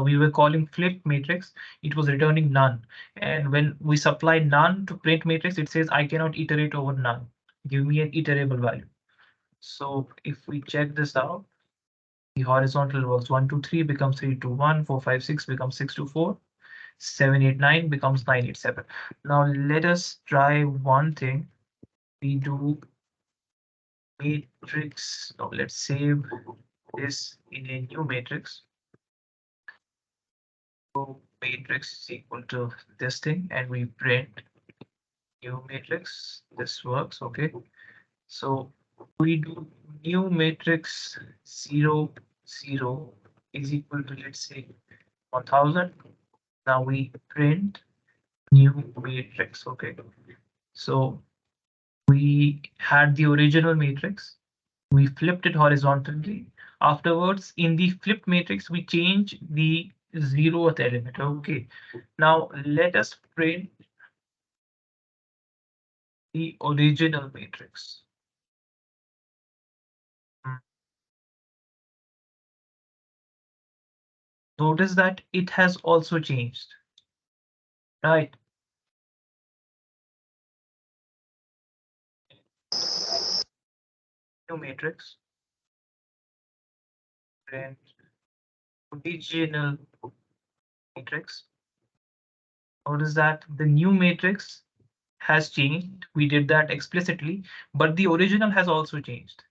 we were calling flip matrix, it was returning none. And when we supply none to print matrix, it says I cannot iterate over none. Give me an iterable value. So if we check this out, the horizontal works 1, 2, 3 becomes 3, 2, 1, 4, 5, 6 becomes 6, 2, 4, 7, 8, 9 becomes 9, 8, 7. Now let us try one thing. We do matrix. Now let's save this in a new matrix. So matrix is equal to this thing and we print new matrix. This works, okay. So we do new matrix 0, 0 is equal to, let's say, 1000. Now we print new matrix, okay. So we had the original matrix, we flipped it horizontally. Afterwards, in the flipped matrix, we change the 0th element, okay. Now let us print the original matrix. Notice that it has also changed, right? New matrix, print original matrix. Notice that the new matrix has changed. We did that explicitly, but the original has also changed.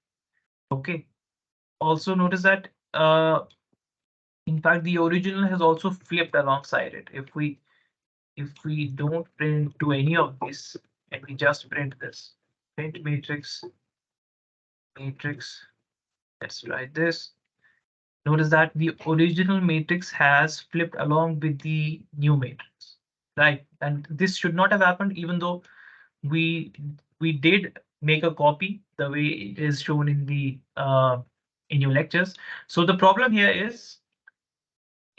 Okay. Also notice that in fact the original has also flipped alongside it. If we don't print to any of this and we just print this, print matrix, let's try this. Notice that the original matrix has flipped along with the new matrix, right? And this should not have happened, even though we did make a copy the way it is shown in your lectures. So the problem here is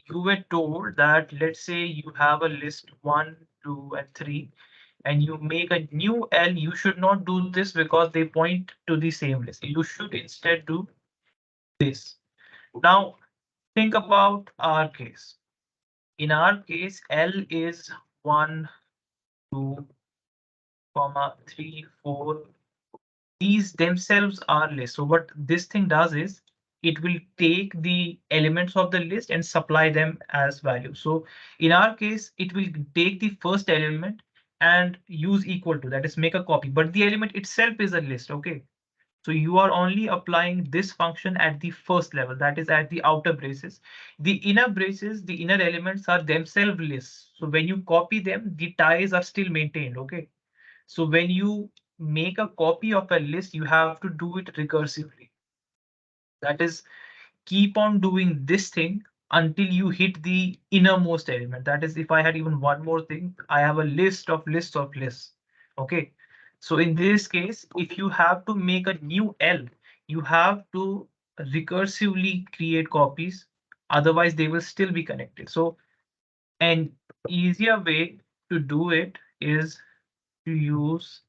you were told that, let's say you have a list 1, 2, and 3, and you make a new L. You should not do this because they point to the same list. You should instead do this. Now think about our case. In our case, L is 1, 2, 3, 4. These themselves are lists. So what this thing does is it will take the elements of the list and supply them as value. So in our case, it will take the first element and use equal to, that is make a copy, but the element itself is a list. Okay. So you are only applying this function at the first level, that is at the outer braces. The inner braces, the inner elements are themselves lists. So when you copy them, the ties are still maintained. Okay. So when you make a copy of a list, you have to do it recursively. That is, keep on doing this thing until you hit the innermost element. That is, if I had even one more thing, I have a list of lists of lists. Okay. So in this case, if you have to make a new L, you have to recursively create copies. Otherwise, they will still be connected. So an easier way to do it is to use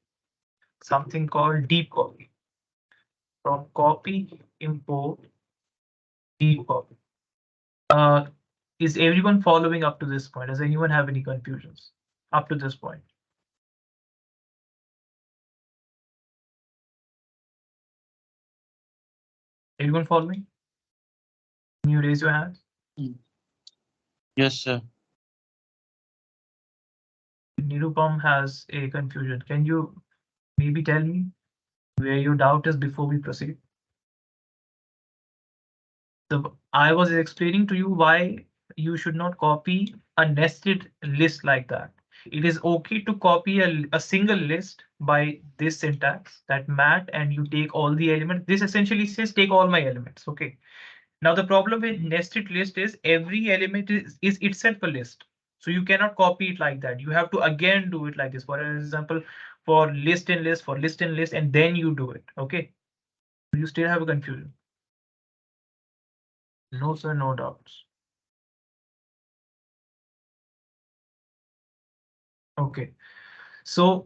something called deep copy. From copy, import, deep copy. Uh, is everyone following up to this point? Does anyone have any confusions up to this point? Everyone following? Can you raise your hands? Yes, sir. Nirupam has a confusion. Can you maybe tell me where your doubt is before we proceed? I was explaining to you why you should not copy a nested list like that. It is okay to copy a single list by this syntax, that mat, and you take all the elements. This essentially says take all my elements. Okay. Now the problem with nested list is every element is itself a list. So you cannot copy it like that. You have to again do it like this. For example, for list and list, for list and list, and then you do it. Okay. Do you still have a confusion? No, sir, no doubts. Okay. So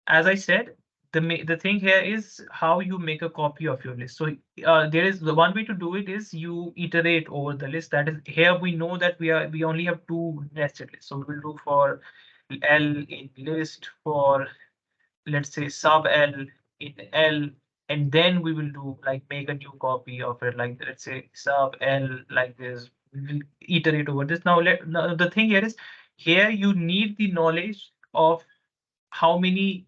as I said, the thing here is how you make a copy of your list. So there is the one way to do it is you iterate over the list. That is, here we know that we only have two nested lists. So we'll do for L in list, for let's say sub L in L, and then we will do like make a new copy of it, like let's say sub L like this. We will iterate over this. Now the thing here is, here you need the knowledge of how many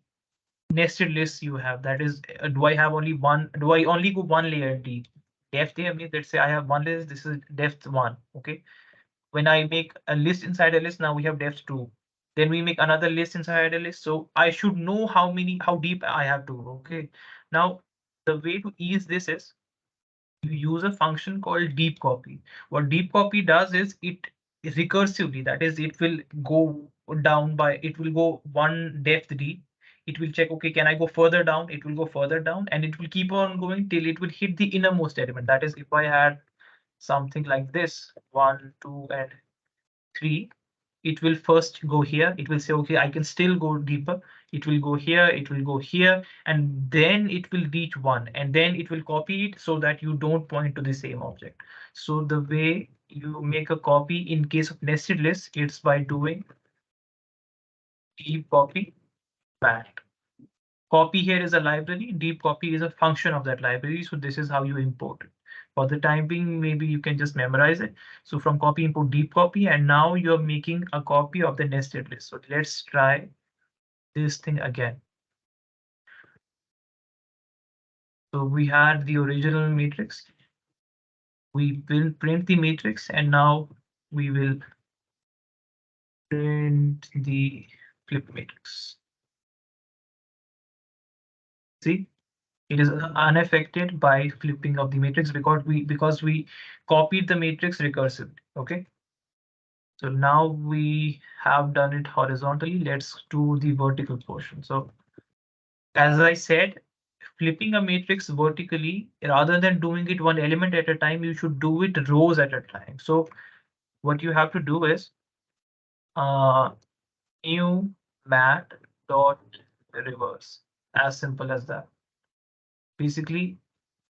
nested lists you have. That is, do I have only one? Do I only go one layer deep? Depth here means, let's say I have one list. This is depth one. Okay. When I make a list inside a list, now we have depth two. Then we make another list inside a list. So I should know how deep I have to go. Okay. Now the way to ease this is you use a function called deep copy. What deep copy does is it recursively, that is, it will go down by, it will go one depth deep. It will check, okay, can I go further down? It will go further down, and it will keep on going till it will hit the innermost element. That is, if I had something like this, 1, 2, and 3, it will first go here. It will say, okay, I can still go deeper. It will go here, it will go here, and then it will reach 1, and then it will copy it so that you don't point to the same object. So the way you make a copy in case of nested lists, it's by doing deep copy mat. Copy here is a library, deep copy is a function of that library. So this is how you import it. For the time being, maybe you can just memorize it. So from copy, import deep copy, and now you're making a copy of the nested list. So let's try this thing again. So we had the original matrix. We will print the matrix, and now we will print the flip matrix. See? It is unaffected by flipping of the matrix because we copied the matrix recursively. Okay. So now we have done it horizontally. Let's do the vertical portion. So as I said, flipping a matrix vertically, rather than doing it one element at a time, you should do it rows at a time. So what you have to do is new mat dot reverse, as simple as that. Basically,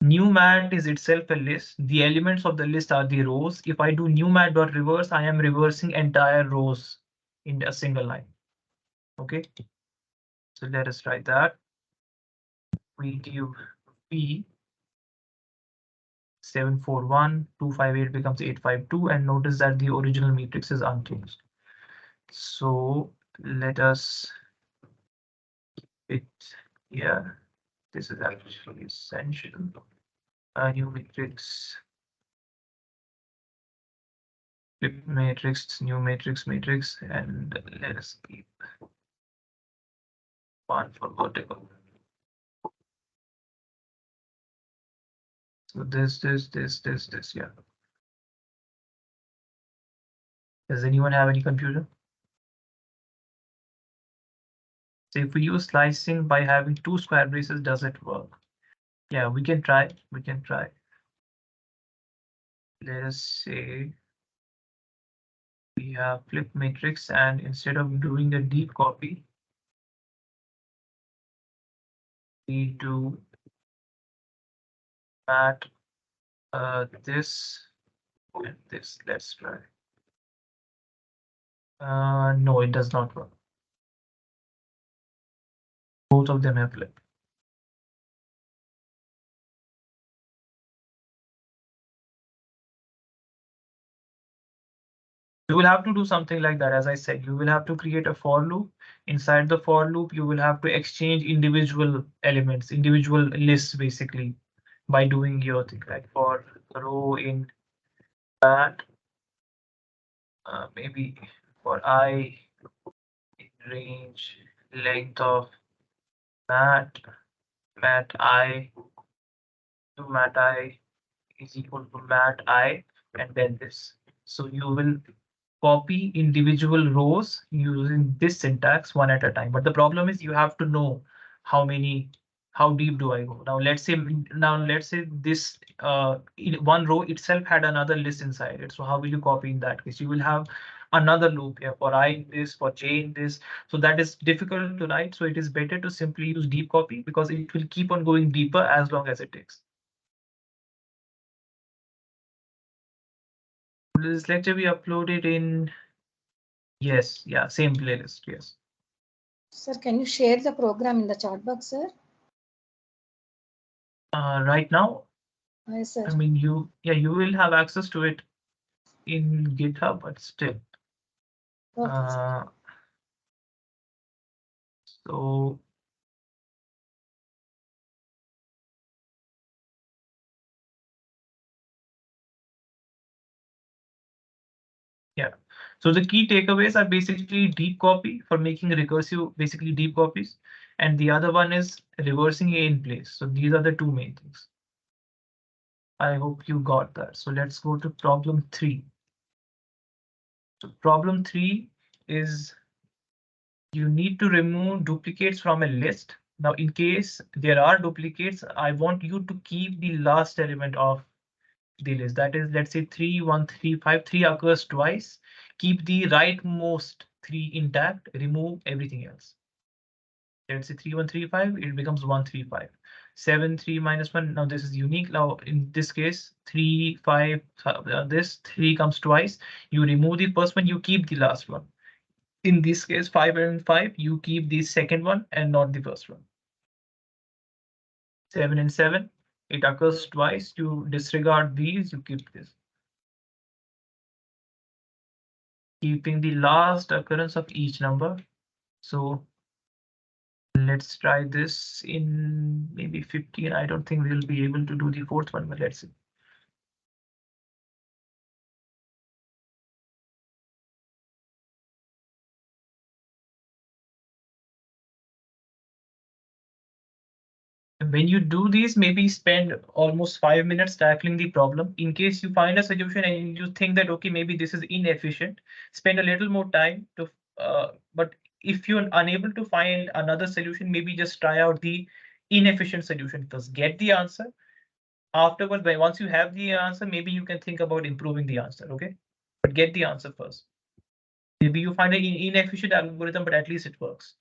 new mat is itself a list. The elements of the list are the rows. If I do new mat dot reverse, I am reversing entire rows in a single line. Okay. So let us try that. We give p 741, 258 becomes 852, and notice that the original matrix is unchanged. So let us it here. This is actually essential. A new matrix, flip matrix, new matrix, matrix, and let us keep one for vertical. So this, yeah. Does anyone have any confusion? So if we use slicing by having two square braces, does it work? Yeah, we can try. We can try. Let us say we have flip matrix, and instead of doing a deep copy, we do mat this and this. Let's try. No, it does not work. Both of them have flip. You will have to do something like that. As I said, you will have to create a for loop. Inside the for loop, you will have to exchange individual elements, individual lists, basically, by doing your thing, like for row in that, maybe for I in range length of mat I to mat I is equal to mat I, and then this. So you will copy individual rows using this syntax one at a time. But the problem is you have to know how many, how deep do I go? Now let's say this in one row itself had another list inside it. So how will you copy in that case? You will have another loop here for I in this, for j in this. So that is difficult to write. So it is better to simply use deep copy because it will keep on going deeper as long as it takes. This lecture we uploaded in, yes, yeah, same playlist, yes. Sir, can you share the program in the chat box, sir? Right now, Yes, sir. I mean, you will have access to it in GitHub, but still. Okay, sir. So yeah, so the key takeaways are basically deep copy for making recursive, basically deep copies, and the other one is reversing A in place. So these are the two main things. I hope you got that. So let's go to problem 3. So problem 3 is you need to remove duplicates from a list. Now, in case there are duplicates, I want you to keep the last element of the list. That is, let's say 3, 1, 3, 5. 3 occurs twice. Keep the rightmost 3 intact. Remove everything else. Let's say 3, 1, 3, 5. It becomes 1, 3, 5. 7, 3 minus 1. Now this is unique. Now in this case, 3, 5. This 3 comes twice. You remove the first one. You keep the last one. In this case, 5 and 5. You keep the second one and not the first one. 7 and 7. It occurs twice. You disregard these. You keep this. Keeping the last occurrence of each number. So let's try this in maybe 15. I don't think we'll be able to do the fourth one, but let's see. When you do these, maybe spend almost 5 minutes tackling the problem. In case you find a solution and you think that, okay, maybe this is inefficient, spend a little more time to, but if you're unable to find another solution, maybe just try out the inefficient solution first. Get the answer. Afterwards, once you have the answer, maybe you can think about improving the answer, okay? But get the answer first. Maybe you find an inefficient algorithm, but at least it works.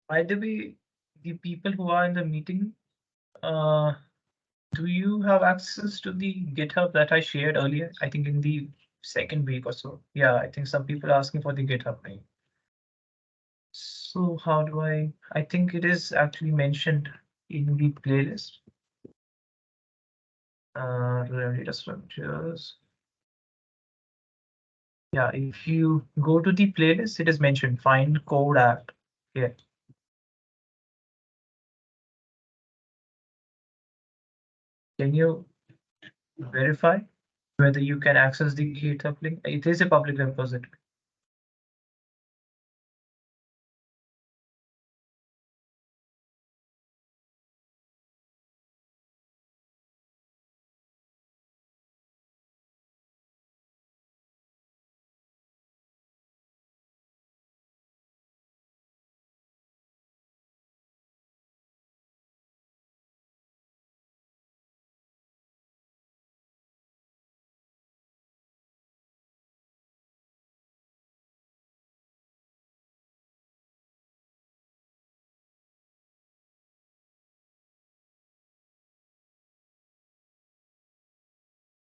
By the way, the people who are in the meeting, uh, do you have access to the GitHub that I shared earlier? I think in the second week or so. Yeah, I think some people are asking for the GitHub link. So how do I think it is actually mentioned in the playlist. Data structures. Yeah, if you go to the playlist, it is mentioned find code app. Yeah. Can you verify whether you can access the GitHub link? It is a public repository.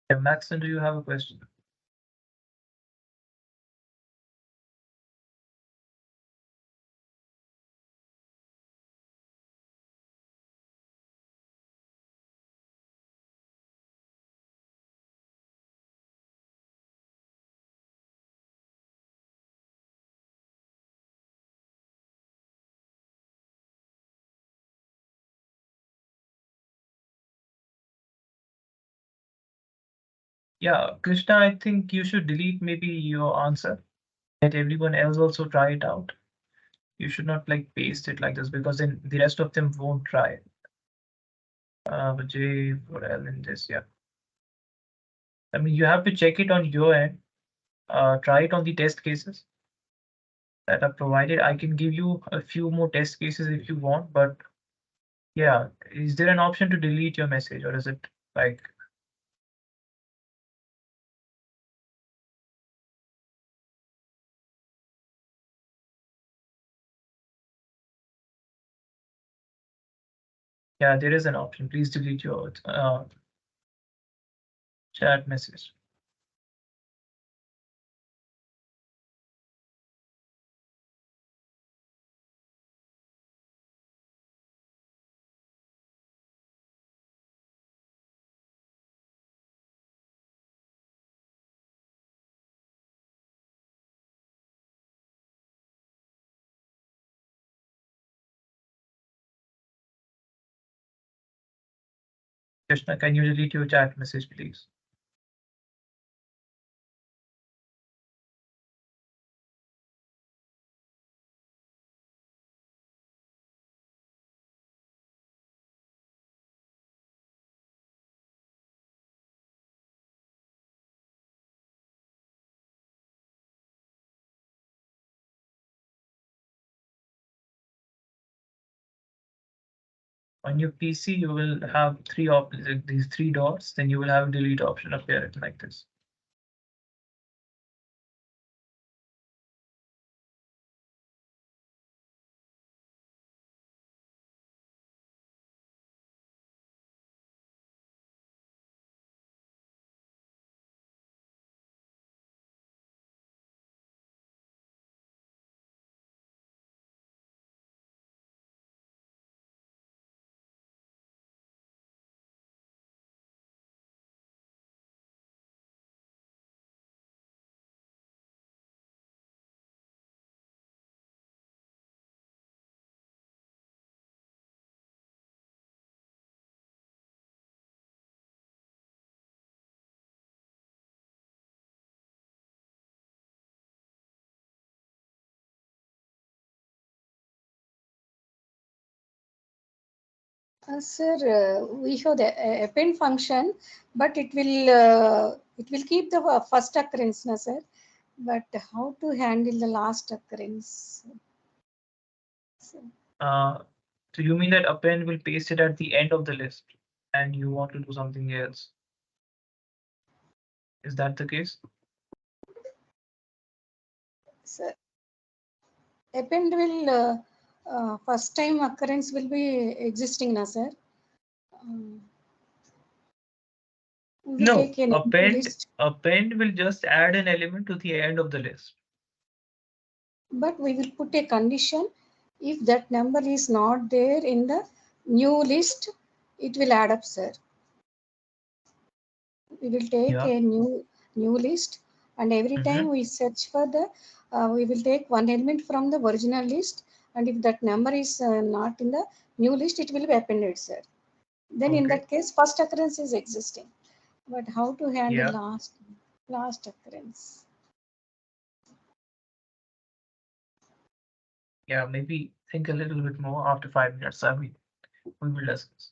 Yeah, Maxon, do you have a question? Yeah, Krishna, I think you should delete maybe your answer. Let everyone else also try it out. You should not like paste it like this because then the rest of them won't try. But J for L in this, yeah. I mean, you have to check it on your end. Try it on the test cases that are provided. I can give you a few more test cases if you want, but yeah, is there an option to delete your message or is it like? Yeah, there is an option. Please delete your chat message. Krishna, can you delete your chat message, please? On your PC, you will have these three dots, then you will have a delete option appear like this. Sir, we have the append function, but it will keep the first occurrence, na, sir. But how to handle the last occurrence? So, So you mean that append will paste it at the end of the list and you want to do something else? Is that the case? sir, append will first time occurrence will be existing na sir. We will No, take an empty list, append will just add an element to the end of the list. but we will put a condition. If that number is not there in the new list, it will add up, sir. We will take Yeah. a new list, and every time we search for the, we will take one element from the original list, and if that number is not in the new list, it will be appended, sir. Then in Okay. that case, first occurrence is existing. But how to handle Yeah. last occurrence? Yeah, maybe think a little bit more after 5 minutes. We will discuss.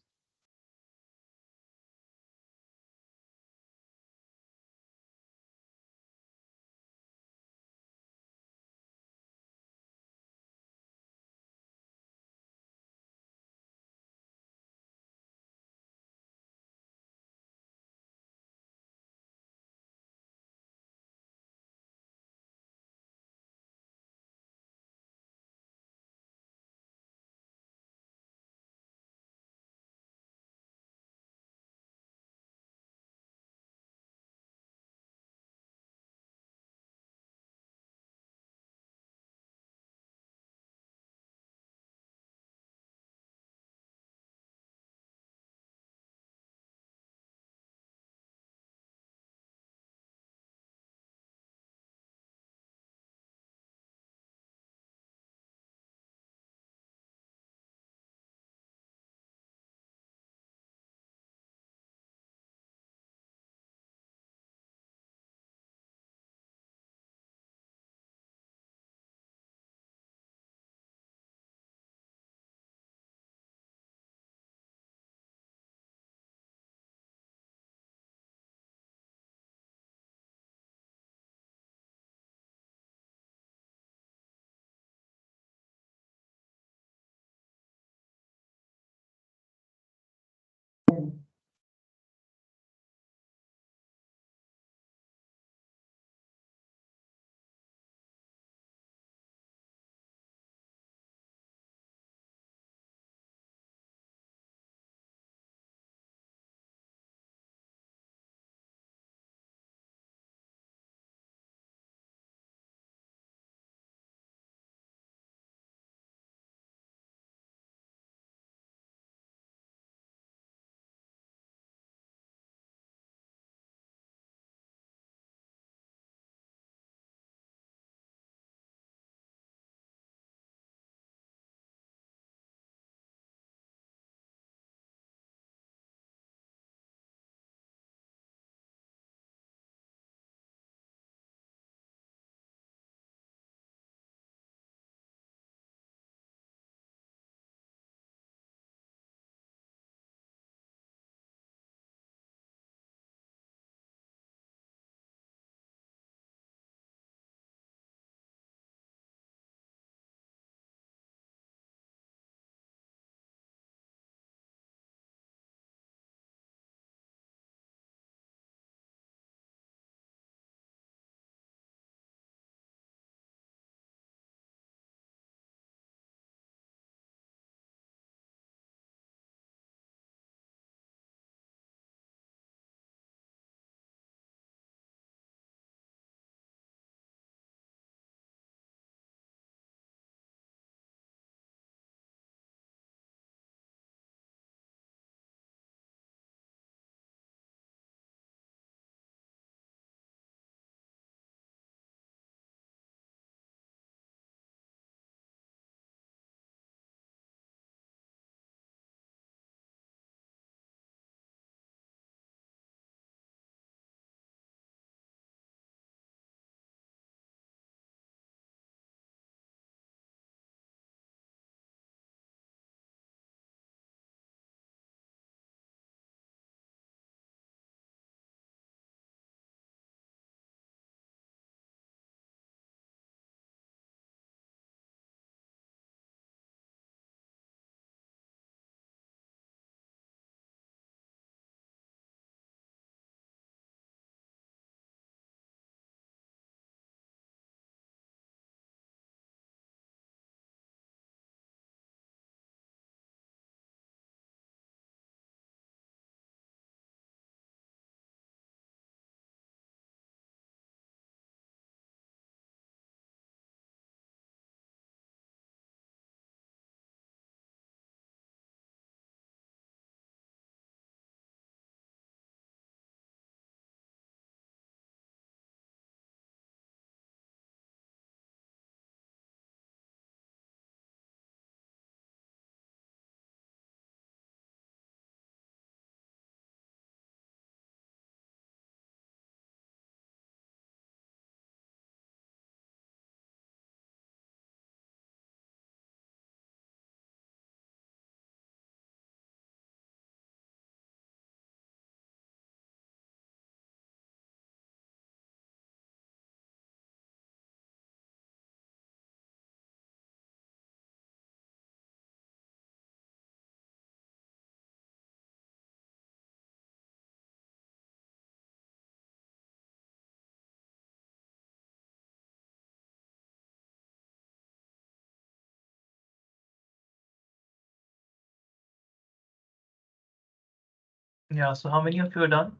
Yeah, so how many of you are done?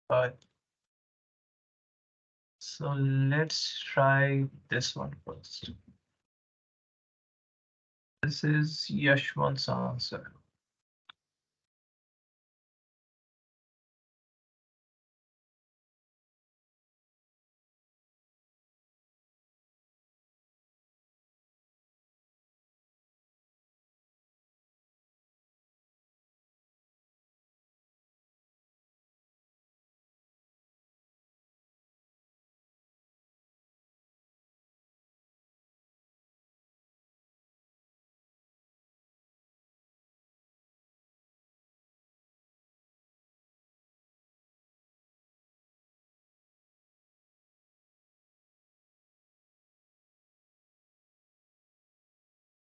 Five. So let's try this one first. This is Yashwant's answer.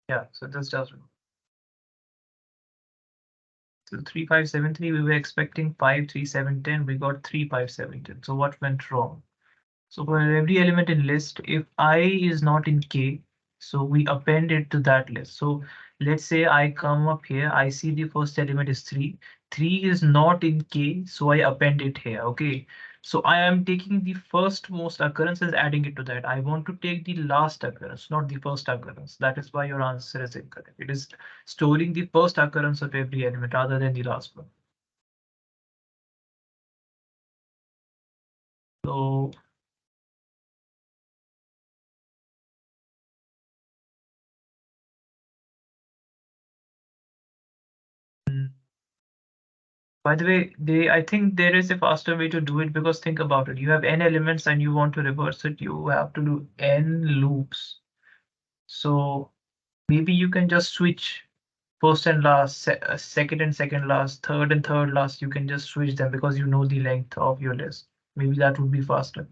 Yeah, so this does. So 3, 5, 7, 3, we were expecting 5, 3, 7, 10. We got 3, 5, 7, 10. So what went wrong? So for every element in list, if I is not in K, so we append it to that list. So let's say I come up here, I see the first element is 3. 3 is not in K, so I append it here. Okay. So I am taking the first most occurrence and adding it to that. I want to take the last occurrence, not the first occurrence. That is why your answer is incorrect. It is storing the first occurrence of every element rather than the last one. So mm, by the way, I think there is a faster way to do it because think about it. You have n elements and you want to reverse it. You have to do n loops. So maybe you can just switch first and last, second and second last, third and third last. You can just switch them because you know the length of your list. Maybe that would be faster.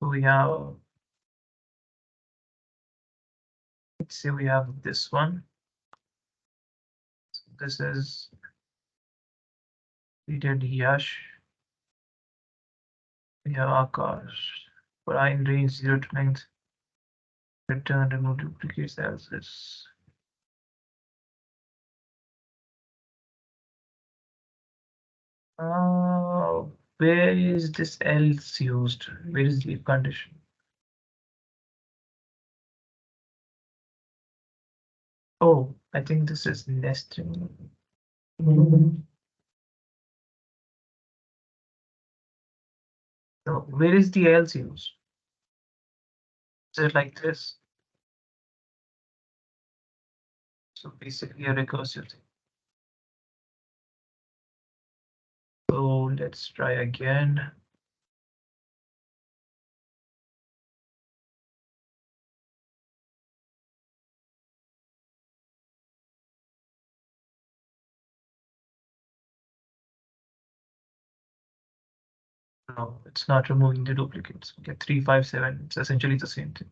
So we have, let's say we have this one. This is, we did Yash. We have Akash. For I in range 0 to length. Return, remove duplicates as is. Where is this else used? Where is the if condition? Oh, I think this is nesting. No, where is the else used? Is it like this? So basically a recursive thing. So let's try again. No, it's not removing the duplicates. Okay, 3, 5, 7. It's essentially the same thing.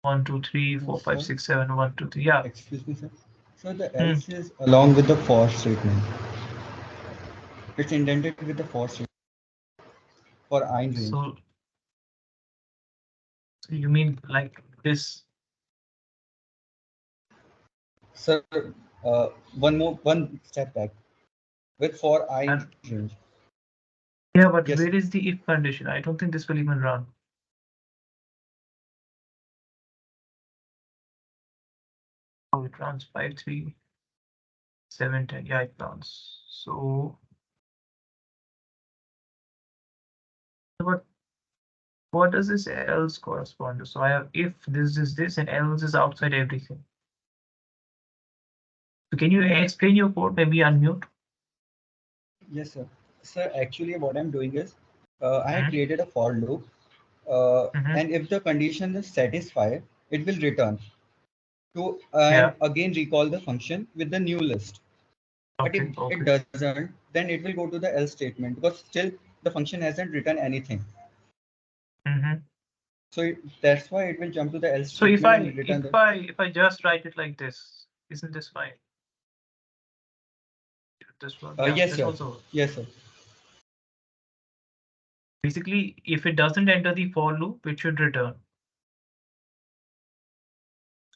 1, 2, 3, 4, 5, 6, 7, 1, 2, 3. Yeah. Excuse me, sir. So the else is along with the for statement. It's indented with the for statement for I in range. So you mean like this? Sir, one step back with for I in range. Yeah, but Yes. where is the if condition? I don't think this will even run. Oh, it runs 5, 3, 7, 10. Yeah, it runs. So what does this else correspond to? So I have if this is this and else is outside everything. So can you explain your code? Maybe unmute. Yes, sir. Sir, actually, what I'm doing is I have Mhm. created a for loop, and if the condition is satisfied, it will return to and Yeah. again recall the function with the new list. But if Okay. it doesn't, then it will go to the else statement because still the function hasn't written anything. Mm-hmm. So that's why it will jump to the else So if statement I and return if I just write it like this, isn't this fine? This one, yeah, yes, this sir. also. Yes, sir. Basically, if it doesn't enter the for loop, it should return.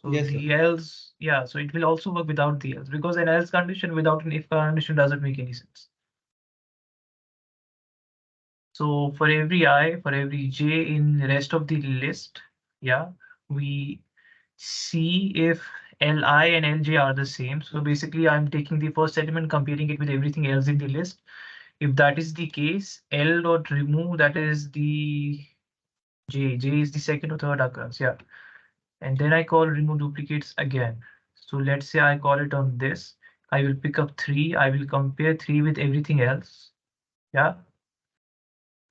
So Yes, the sir. else, yeah, so it will also work without the else, because an else condition without an if condition doesn't make any sense. So for every I, for every j in the rest of the list, yeah, we see if Li and Lj are the same. So basically, I'm taking the first element, comparing it with everything else in the list. If that is the case, L dot remove, that is the j. J is the second or third occurrence, yeah. And then I call remove duplicates again. So let's say I call it on this. I will pick up 3. I will compare 3 with everything else. Yeah.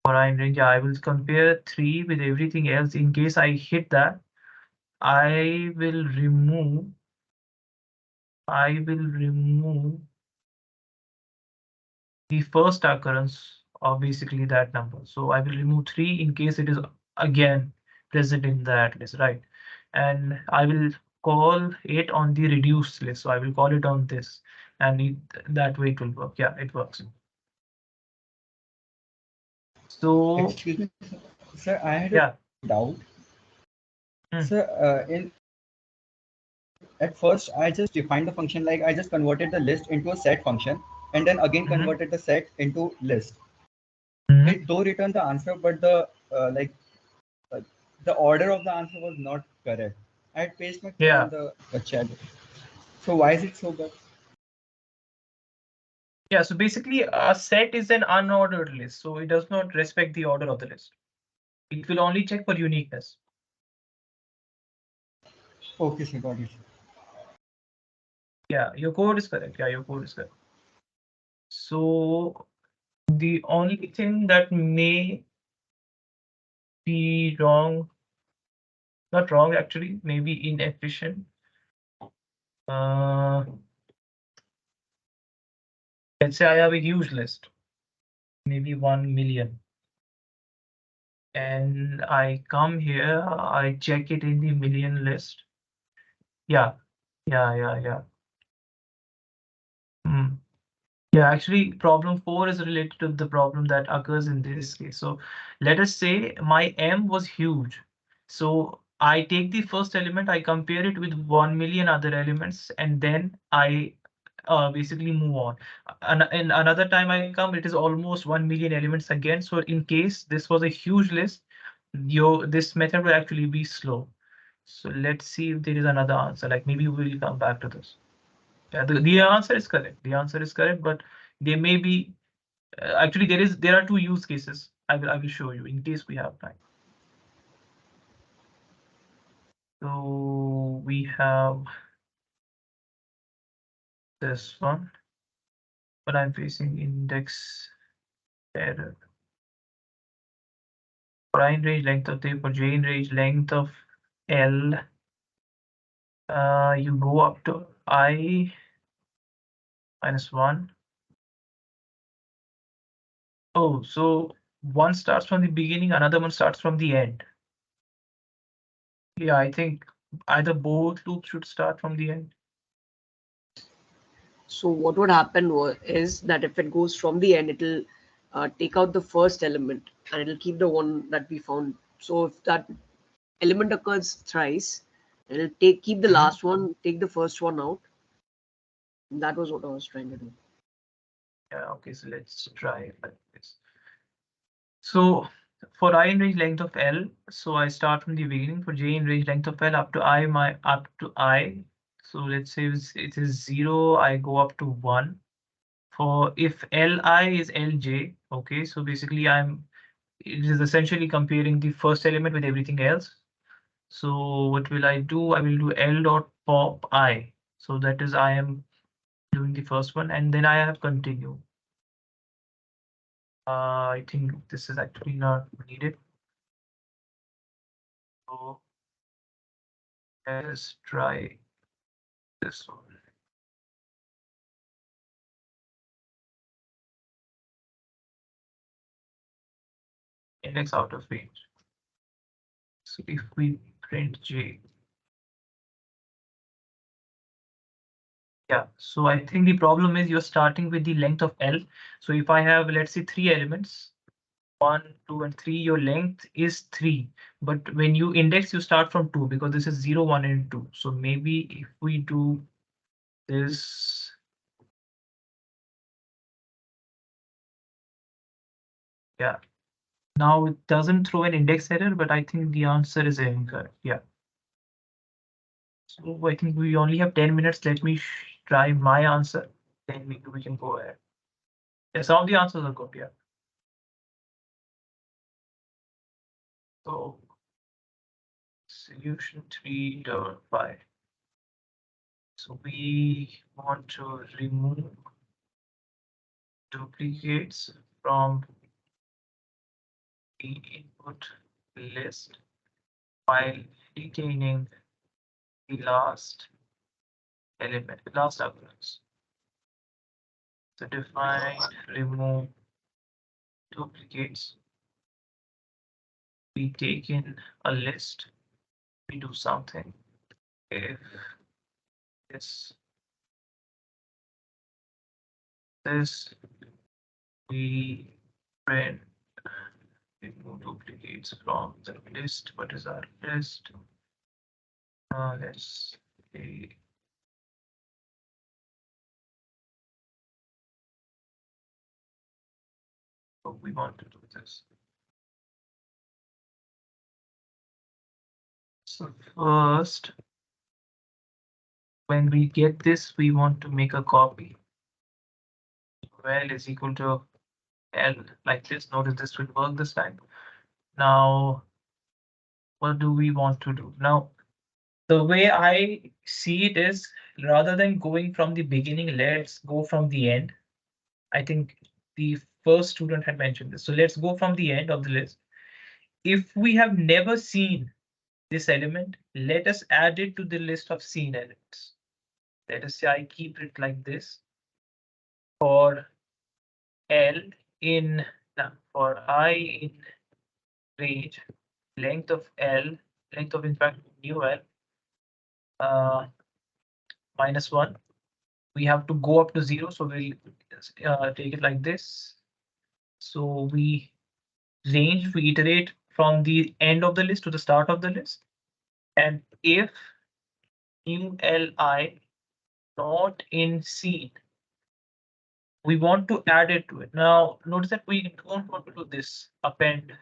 For I range, yeah, I will compare 3 with everything else. In case I hit that, I will remove. I will remove the first occurrence of basically that number. So I will remove 3 in case it is again present in that list, right? And I will call it on the reduced list. So I will call it on this, and that way it will work. Yeah, it works. So Excuse me, sir. I had yeah. a doubt. Hmm. Sir, in at first I just defined the function like I just converted the list into a set function and then again converted the set into list. It though returned the answer, but uh, the order of the answer was not correct. I had pasted my code in the chat. So why is it so bad? Yeah, so basically a set is an unordered list, so it does not respect the order of the list. It will only check for uniqueness. Okay, sir, got it. Yeah, your code is correct. Yeah, your code is correct. So the only thing that may be wrong, not wrong actually, maybe inefficient. Let's say I have a huge list, maybe 1 million. And I come here, I check it in the million list. Yeah. Hmm. Yeah, actually, problem 4 is related to the problem that occurs in this case. So let us say my M was huge. So I take the first element, I compare it with 1 million other elements, and then I basically move on. And another time I come, it is almost 1 million elements again. So in case this was a huge list, this method will actually be slow. So let's see if there is another answer. Like maybe we'll come back to this. Yeah, the answer is correct. The answer is correct, but there may be actually there are two use cases. I will show you in case we have time. So we have this one, but I'm facing index error. For I in range length of tape, for j in range length of L, you go up to I minus 1. Oh, so one starts from the beginning, another one starts from the end. Yeah, I think either both loops should start from the end. So what would happen is that if it goes from the end, it'll take out the first element and it'll keep the one that we found. So if that element occurs thrice, it'll keep the last one, take the first one out. And that was what I was trying to do. Yeah, okay, so let's try it like this. So for I in range length of L, so I start from the beginning. For j in range length of L up to I. So let's say it is 0, I go up to 1. For if Li is Lj, okay, so basically it is essentially comparing the first element with everything else. So what will I do? I will do L dot pop I. So that is I am doing the first one, and then I have continue. I think this is actually not needed. So let's try this one. index out of range. So if we print j, yeah, so I think the problem is you're starting with the length of L. So if I have, let's say, 3 elements, 1, 2, and 3, your length is 3. But when you index, you start from 2 because this is 0, 1, and 2. So maybe if we do this, yeah. Now it doesn't throw an index error, but I think the answer is incorrect. Yeah. So I think we only have 10 minutes. Let me try my answer. Then we can go ahead. Yeah, some of the answers are good. Yeah. So solution 3.5. So we want to remove duplicates from the input list while retaining the last element, last arguments. So define remove duplicates. We take in a list, we do something. If this we print remove duplicates from the list. What is our list? Let's see. So we want to do this. So first, when we get this, we want to make a copy. Val is equal to L like this. Notice this will work this time. Now, what do we want to do? Now, the way I see it is rather than going from the beginning, let's go from the end. I think the first student had mentioned this. So let's go from the end of the list. If we have never seen this element, let us add it to the list of seen elements. Let us say I keep it like this for L in for I in range, length of L, length of in fact new L -1. We have to go up to 0, so we'll take it like this. So we range, we iterate from the end of the list to the start of the list. And if new Li not in scene, we want to add it to it. Now notice that we don't want to do this append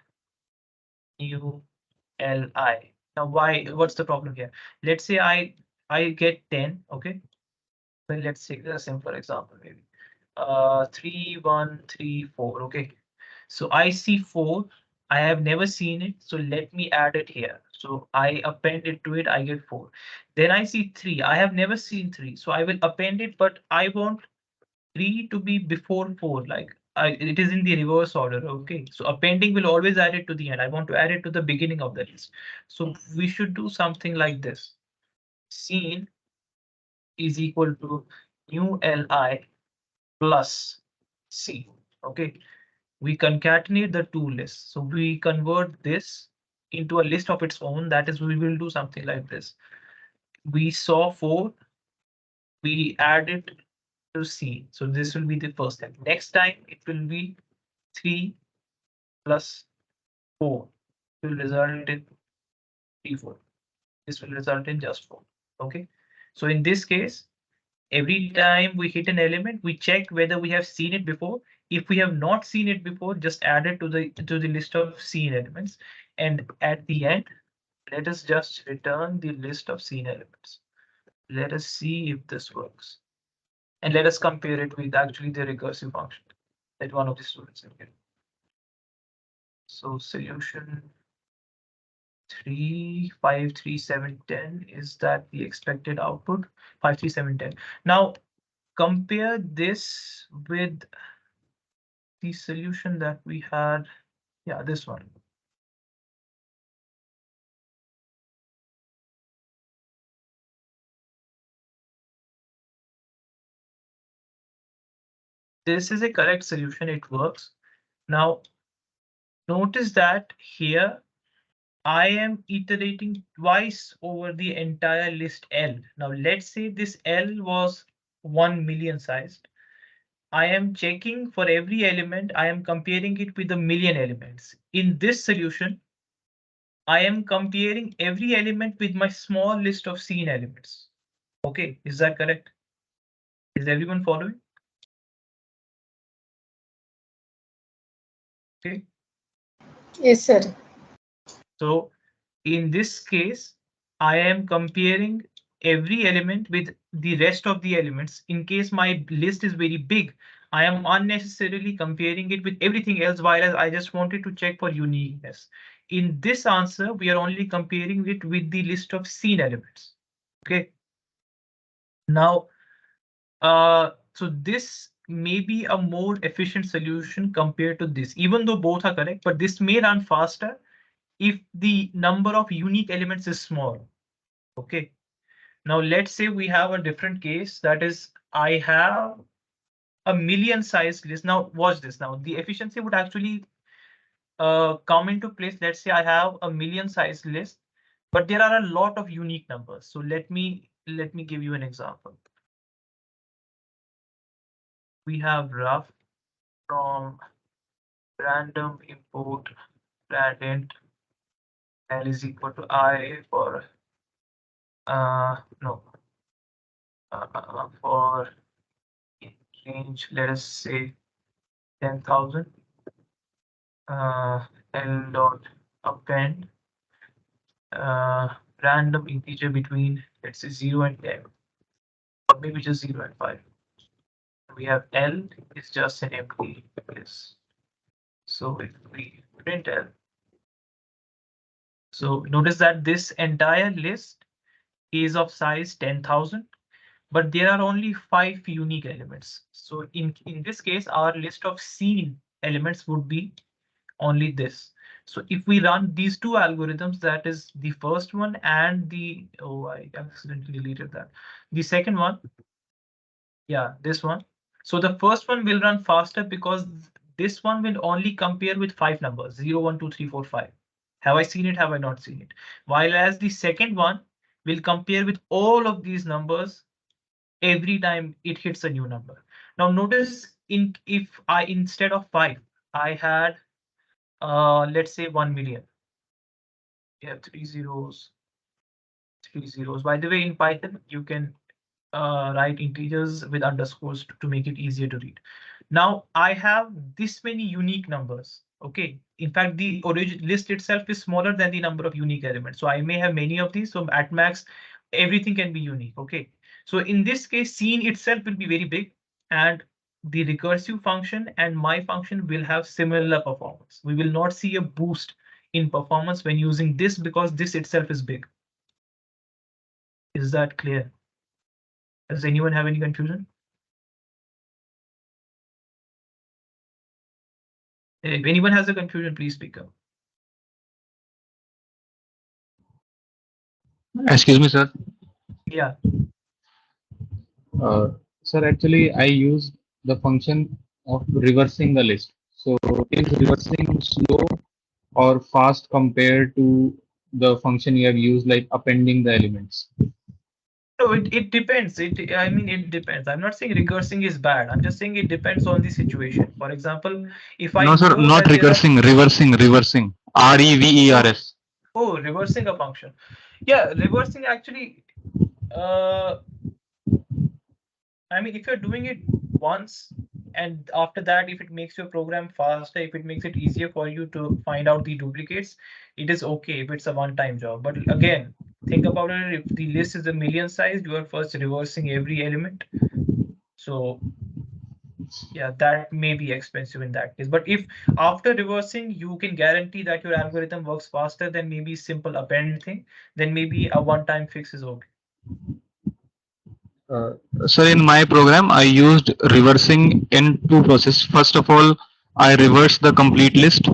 new Li. Now why? What's the problem here? Let's say I get 10. Okay. Well, let's take the simple example maybe. 3, 1, 3, 4. Okay. So I see 4. I have never seen it. So let me add it here. So I append it to it. I get 4. Then I see 3. I have never seen 3. So I will append it, but I want 3 to be before 4. Like it is in the reverse order. Okay. So appending will always add it to the end. I want to add it to the beginning of the list. So we should do something like this. Seen is equal to new Li plus C. Okay, we concatenate the two lists. So we convert this into a list of its own. That is, we will do something like this. We saw 4, we add it to C. So this will be the first step. Next time it will be 3 plus 4. It will result in 3, 4. This will result in just 4. Okay, so in this case, every time we hit an element, we check whether we have seen it before. If we have not seen it before, just add it to the list of seen elements. And at the end, let us just return the list of seen elements. Let us see if this works. And let us compare it with actually the recursive function that one of the students have given. So solution 3, 5, 3, 7, 10 is that the expected output 5, 3, 7, 10. Now compare this with the solution that we had. Yeah, this one. This is a correct solution. It works. Now, Notice that here I am iterating twice over the entire list L. Now let's say this L was 1 million sized. I am checking for every element. I am comparing it with a million elements. In this solution, I am comparing every element with my small list of seen elements. Okay, is that correct? Is everyone following? Okay. Yes, sir. So in this case, I am comparing every element with the rest of the elements. In case my list is very big, I am unnecessarily comparing it with everything else, while I just wanted to check for uniqueness. In this answer, we are only comparing it with the list of seen elements. Okay. Now, so this may be a more efficient solution compared to this, even though both are correct, but this may run faster if the number of unique elements is small. Okay. Now let's say we have a different case, that is I have a million sized list. Now watch this. Now the efficiency would actually come into place. Let's say I have a million sized list, but there are a lot of unique numbers. So let me give you an example. We have rough from random import randint L is equal to I for no for range, let us say 10,000. L dot append random integer between, let's say, 0 and 10, or maybe just 0 and 5. We have L is just an empty list. So if we print L, so notice that this entire list is of size 10,000, but there are only 5 unique elements. So in this case, our list of seen elements would be only this. So if we run these two algorithms, that is the first one and the, oh, I accidentally deleted that. The second one, yeah, this one. So the first one will run faster because this one will only compare with 5 numbers, 0, 1, 2, 3, 4, 5. Have I seen it? Have I not seen it? While as the second one will compare with all of these numbers every time it hits a new number. Now notice if I, instead of 5, I had let's say 1 million. We have 3 zeros, 3 zeros. By the way, in Python, you can write integers with underscores to make it easier to read. Now I have this many unique numbers. Okay. In fact, the origin list itself is smaller than the number of unique elements. So I may have many of these. So at max, everything can be unique. Okay. So in this case, scene itself will be very big, and the recursive function and my function will have similar performance. We will not see a boost in performance when using this because this itself is big. Is that clear? Does anyone have any confusion? If anyone has a confusion, please speak up. Excuse me, sir. Yeah. Sir, actually, I used the function of reversing the list. So, is reversing slow or fast compared to the function you have used, like appending the elements? No, it depends. I mean, it depends. I'm not saying recursing is bad. I'm just saying it depends on the situation. For example, if I No, sir, know not that there are, recursing, reversing. REVERS. oh, reversing a function. Yeah, reversing actually, I mean, if you're doing it once and after that, if it makes your program faster, if it makes it easier for you to find out the duplicates, it is okay if it's a one-time job. But again, think about it. If the list is a million size, you are first reversing every element. So yeah, that may be expensive in that case. But if after reversing, you can guarantee that your algorithm works faster than maybe simple append thing, then maybe a one-time fix is okay. So in my program, I used reversing in two processes. First of all, I reversed the complete list,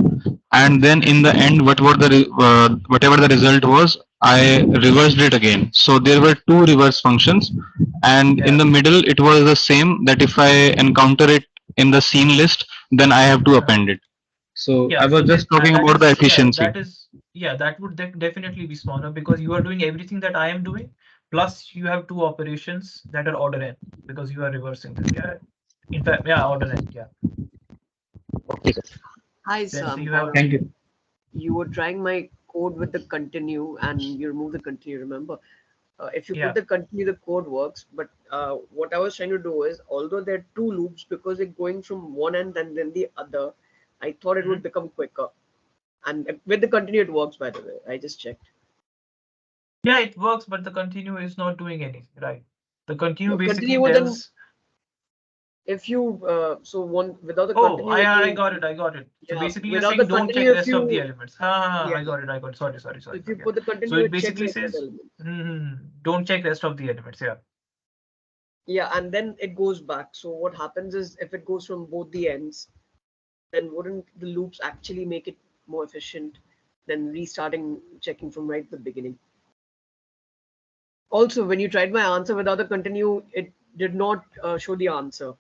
and then in the end, whatever the result was, I reversed it again. So there were two reverse functions, and in the middle, it was the same. That if I encounter it in the scene list, then I have to append it. So Yeah, I was so just talking that about the is, efficiency. that would definitely be smaller because you are doing everything that I am doing, plus you have two operations that are order n because you are reversing them. Yeah. In fact, yeah, order n. Yeah. Okay, sir. Hi, Then so Sam. you have. Thank you. You were trying my code with the continue and you remove the continue, remember? If you put Yeah. the continue, the code works. But what I was trying to do is, although there are two loops, because it's going from one end and then the other, I thought it would become quicker. And with the continue, it works, by the way. I just checked. Yeah, it works, but the continue is not doing anything, right? The continue No, basically continue would then, tells. if you, so one without the Oh, continue, if I you, got it. I got it. So yeah, basically, you're without the saying don't check continue, if rest of the you, elements. Ha, yeah, I got it. I got it. Sorry. if you Yeah. put the So continue, it it checks basically the set says, element. don't check rest of the elements. Yeah. Yeah, and then it goes back. So what happens is, if it goes from both the ends, then wouldn't the loops actually make it more efficient than restarting checking from right at the beginning? Also, when you tried my answer without the continue, it did not show the answer.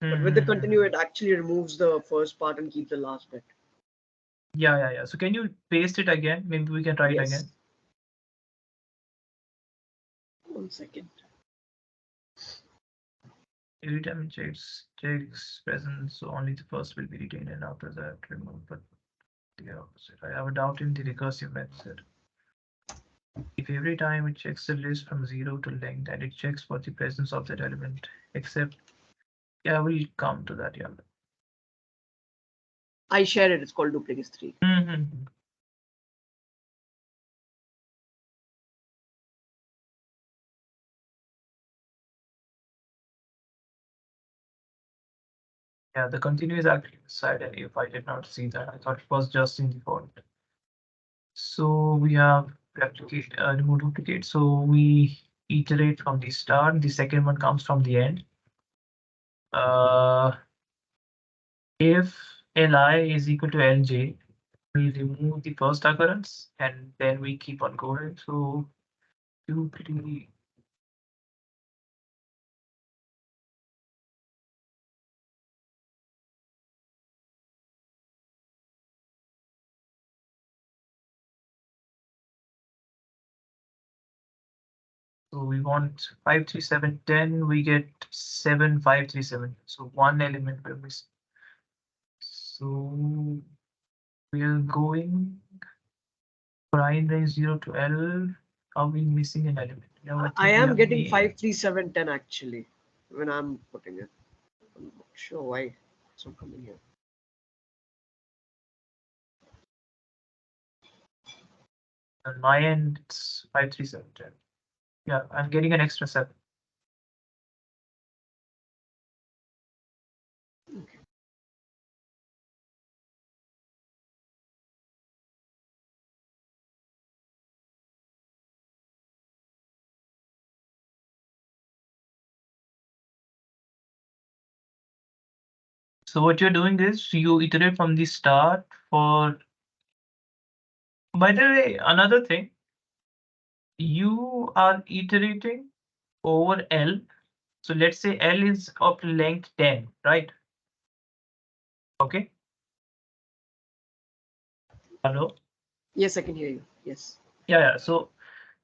But with the continue, it actually removes the first part and keeps the last bit. Yeah. So can you paste it again? Maybe we can try it Yes. again. 1 second. Every time it checks present, so only the first will be retained, and after that remove. But the opposite. I have a doubt in the recursive method. If every time it checks the list from 0 to length and it checks for the presence of that element, except, yeah, we'll come to that. Yeah. I share it. It's called duplicate 3. Yeah, the continue is actually inside, and if I did not see that, I thought it was just in the font. So we have replicate, remove duplicate. So we iterate from the start. The second one comes from the end. If li is equal to lj, we remove the first occurrence and then we keep on going. So 2, 3. So we want 5, 3, 7, 10. We get 7, 5, 3, 7. So one element will miss. So we are going prime range 0 to L. Are we missing an element? No, I I think we am have getting the 5, 3, 7, 10 actually when I'm putting it. I'm not sure why it's not coming here. on my end. It's 5, 3, 7, 10. Yeah, I'm getting an extra 7. Okay. So what you're doing is you iterate from the start for. By the way, another thing, you are iterating over L. So let's say L is of length 10, right? Okay. Hello. Yes, I can hear you. Yes. Yeah. So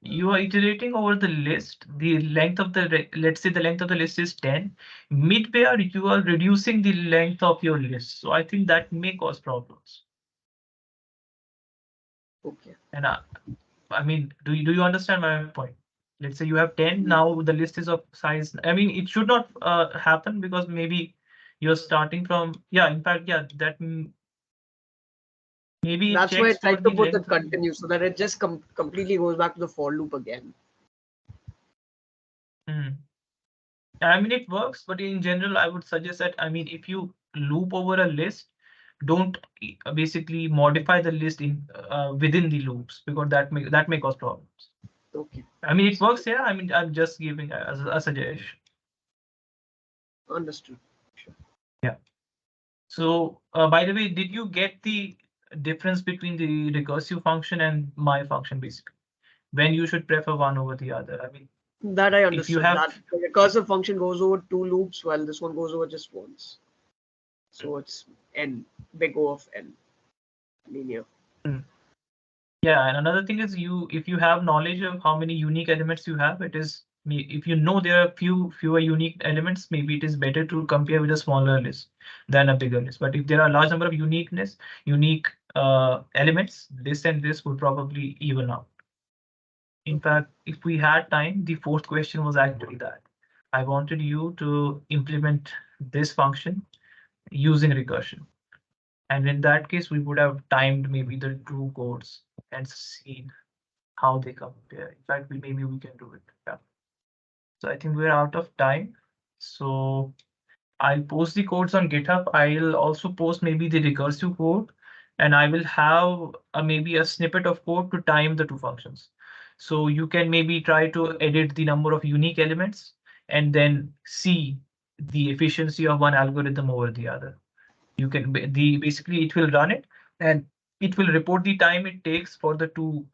you are iterating over the list. The length of the, let's say the length of the list is 10. Midway, you are reducing the length of your list. So I think that may cause problems. Okay. And I mean, do you understand my point? Let's say you have 10, now the list is of size. I mean, it should not happen because maybe you're starting from, yeah, in fact, yeah, that maybe it That's why I checks for tried to the put the length. continue so that it just completely goes back to the for loop again. I mean, it works, but in general, I would suggest that, I mean, if you loop over a list, don't basically modify the list in within the loops because that may cause problems. Okay. I mean, it works, yeah. I mean, I'm just giving a suggestion. Understood. Sure. Yeah. So, by the way, did you get the difference between the recursive function and my function, basically? When you should prefer one over the other? I mean, That I if you understood. have. That the recursive function goes over 2 loops while this one goes over just once. So it's n, big O of n. linear. Yeah, and another thing is if you have knowledge of how many unique elements you have, it is if you know there are fewer unique elements, maybe it is better to compare with a smaller list than a bigger list. But if there are a large number of unique elements, this and this would probably even out. In fact, if we had time, the fourth question was actually that. I wanted you to implement this function using recursion. And in that case, we would have timed maybe the two codes and seen how they compare. In fact, maybe we can do it. Yeah. So I think we're out of time. So I'll post the codes on GitHub. I'll also post maybe the recursive code, and I will have maybe a snippet of code to time the two functions. So you can maybe try to edit the number of unique elements and then see the efficiency of one algorithm over the other. You can basically it will run it and it will report the time it takes for the two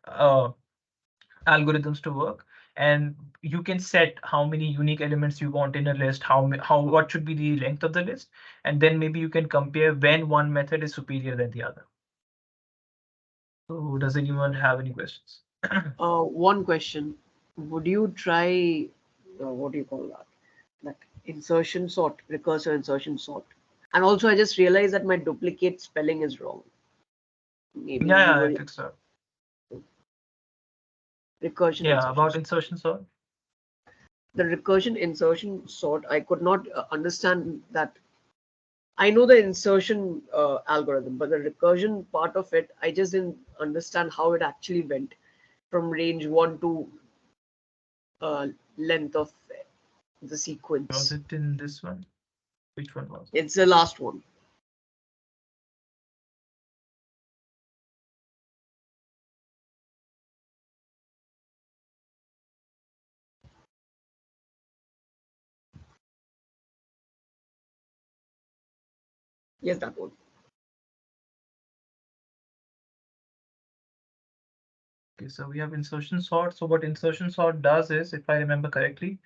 algorithms to work, and you can set how many unique elements you want in a list, what should be the length of the list, and then maybe you can compare when one method is superior than the other. So does anyone have any questions? One question: would you try what do you call that? That insertion sort, recursive insertion sort? And also, I just realized that my duplicate spelling is wrong. Maybe you Yeah, were I think so. recursion Yeah, insertion about sort. insertion sort. The recursion insertion sort, I could not understand that. I know the insertion algorithm, but the recursion part of it, I just didn't understand how it actually went from range 1 to length of the Was sequence. it in this one? Which one was it? It's the last one. Yes, that one. Okay, so we have insertion sort. So what insertion sort does is, if I remember correctly,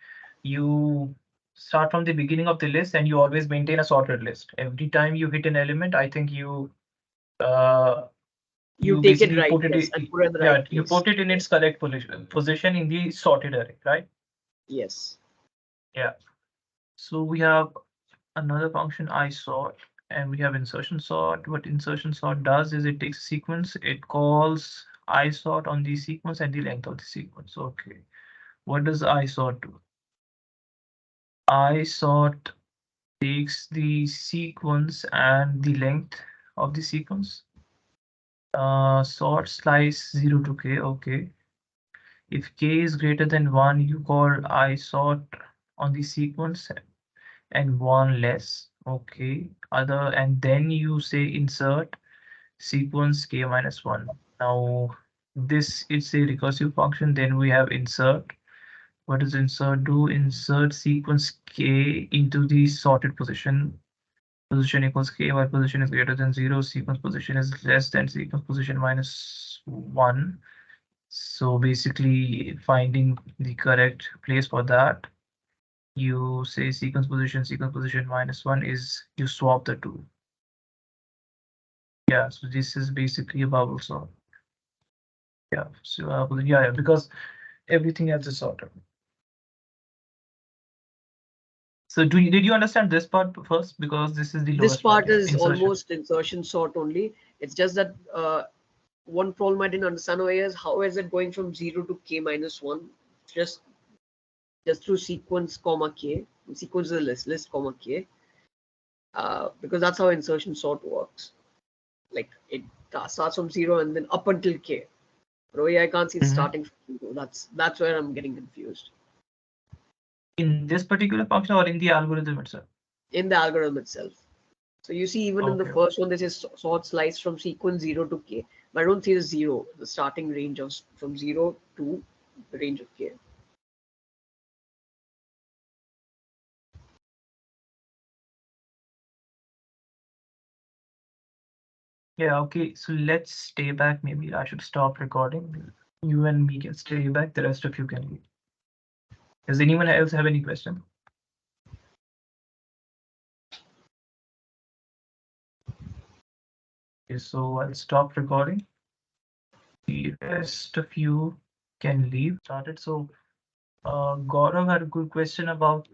you start from the beginning of the list and you always maintain a sorted list. Every time you hit an element, I think you You you take it basically right, put it yes, and put it in the yeah, right you place. put it in its correct position in the sorted array, right? Yes. Yeah. So we have another function isort, and we have insertion sort. What insertion sort does is it takes a sequence, it calls isort on the sequence and the length of the sequence. Okay. What does isort do? Isort takes the sequence and the length of the sequence. Sort slice 0 to k. Okay. If k is greater than 1, you call isort on the sequence and 1 less. Okay. And then you say insert sequence k minus 1. Now this is a recursive function. Then we have insert. What does insert do? Insert sequence k into the sorted position. Position equals k, while position is greater than 0. Sequence position is less than sequence position minus 1. So basically finding the correct place for that, you say sequence position minus 1 is you swap the two. Yeah, so this is basically a bubble sort. Yeah, so yeah, because everything else is sorted. So did you understand this part first? Because this is the This lowest part. part Yeah, is insertion. almost insertion sort only. It's just that one problem I didn't understand over here is how is it going from 0 to k minus 1 just through sequence comma k. Sequence is a list comma k, because that's how insertion sort works. Like it starts from 0 and then up until k. But over here I can't see the starting from 0. That's where I'm getting confused. In this particular function or in the algorithm itself? In the algorithm itself. So you see, even in the Okay. first one, this is sort slice from sequence 0 to k, but I don't see the 0, the starting range of from 0 to the range of k. Yeah, okay, so let's stay back. Maybe I should stop recording. You and me can stay back, the rest of you can leave. Does anyone else have any question? Okay, so I'll stop recording. The rest of you can leave. Started. So Gaurav had a good question about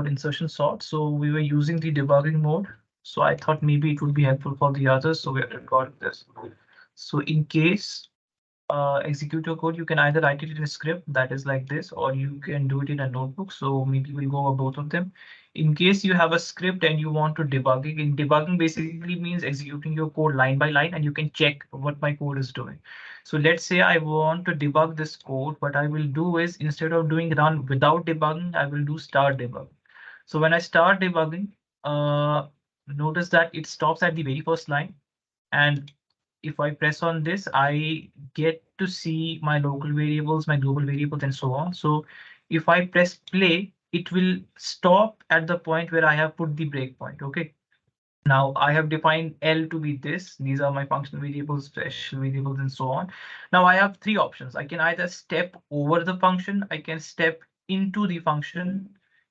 insertion sort. So we were using the debugging mode. So I thought maybe it would be helpful for the others. So we are recording this. So in case execute your code, you can either write it in a script that is like this, or you can do it in a notebook. So maybe we'll go over both of them. In case you have a script and you want to debug it, in debugging basically means executing your code line by line, and you can check what my code is doing. So let's say I want to debug this code. What I will do is, instead of doing run without debugging, I will do start debug. So when I start debugging, notice that it stops at the very first line. And if I press on this, I get to see my local variables, my global variables, and so on. So if I press play, it will stop at the point where I have put the breakpoint. Okay. Now I have defined L to be this. These are my functional variables, special variables, and so on. Now I have three options. I can either step over the function, I can step into the function,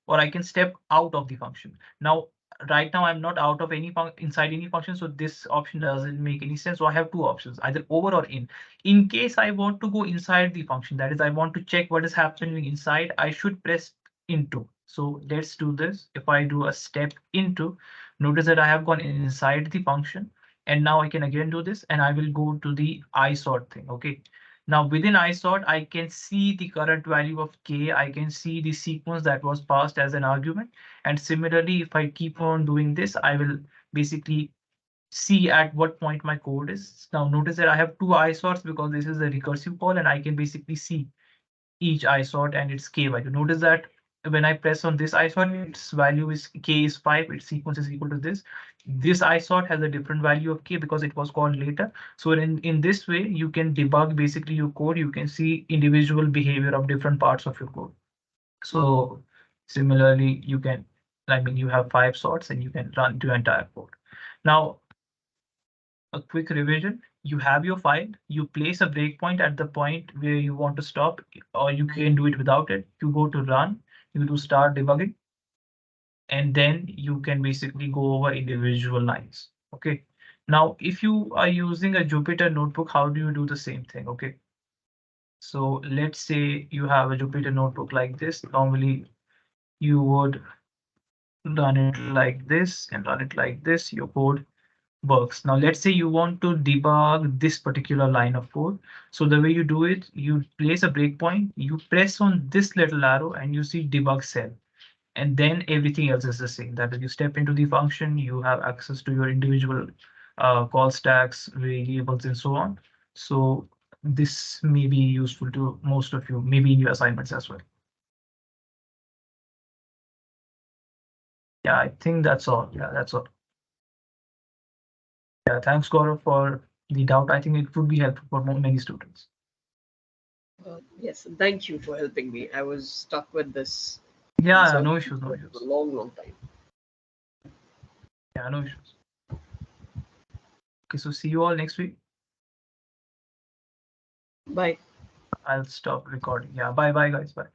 or I can step out of the function. Now, right now I'm not out of any inside any function, so this option doesn't make any sense. So I have two options, either over or in. In case I want to go inside the function, that is, I want to check what is happening inside, I should press into. So let's do this. If I do a step into, notice that I have gone inside the function, and now I can again do this, and I will go to the isort thing. Okay. Now within isort, I can see the current value of k. I can see the sequence that was passed as an argument. And similarly, if I keep on doing this, I will basically see at what point my code is. Now notice that I have two isorts because this is a recursive call, and I can basically see each isort and its k value. Notice that when I press on this isort, its value is k is 5, its sequence is equal to this. This isort has a different value of k because it was called later. So in this way, you can debug basically your code. You can see individual behavior of different parts of your code. So similarly, you can, I mean, you have 5 sorts and you can run your entire code. Now, a quick revision. You have your file, you place a breakpoint at the point where you want to stop, or you can do it without it. You go to run, you do start debugging, and then you can basically go over individual lines. Okay. Now, if you are using a Jupyter notebook, how do you do the same thing? Okay. So let's say you have a Jupyter notebook like this. Normally, you would run it like this and run it like this. Your code works. Now let's say you want to debug this particular line of code. So the way you do it, you place a breakpoint, you press on this little arrow, and you see debug cell. And then everything else is the same. That is, you step into the function, you have access to your individual call stacks, variables, and so on. So this may be useful to most of you, maybe in your assignments as well. Yeah, I think that's all. Yeah, that's all. Yeah, thanks, Gaurav, for the doubt. I think it would be helpful for many students. Yes, thank you for helping me. I was stuck with this. Yeah, no issues, no for issues. a long time. Yeah, no issues. Okay, so see you all next week. Bye. I'll stop recording. Yeah, bye, guys. Bye.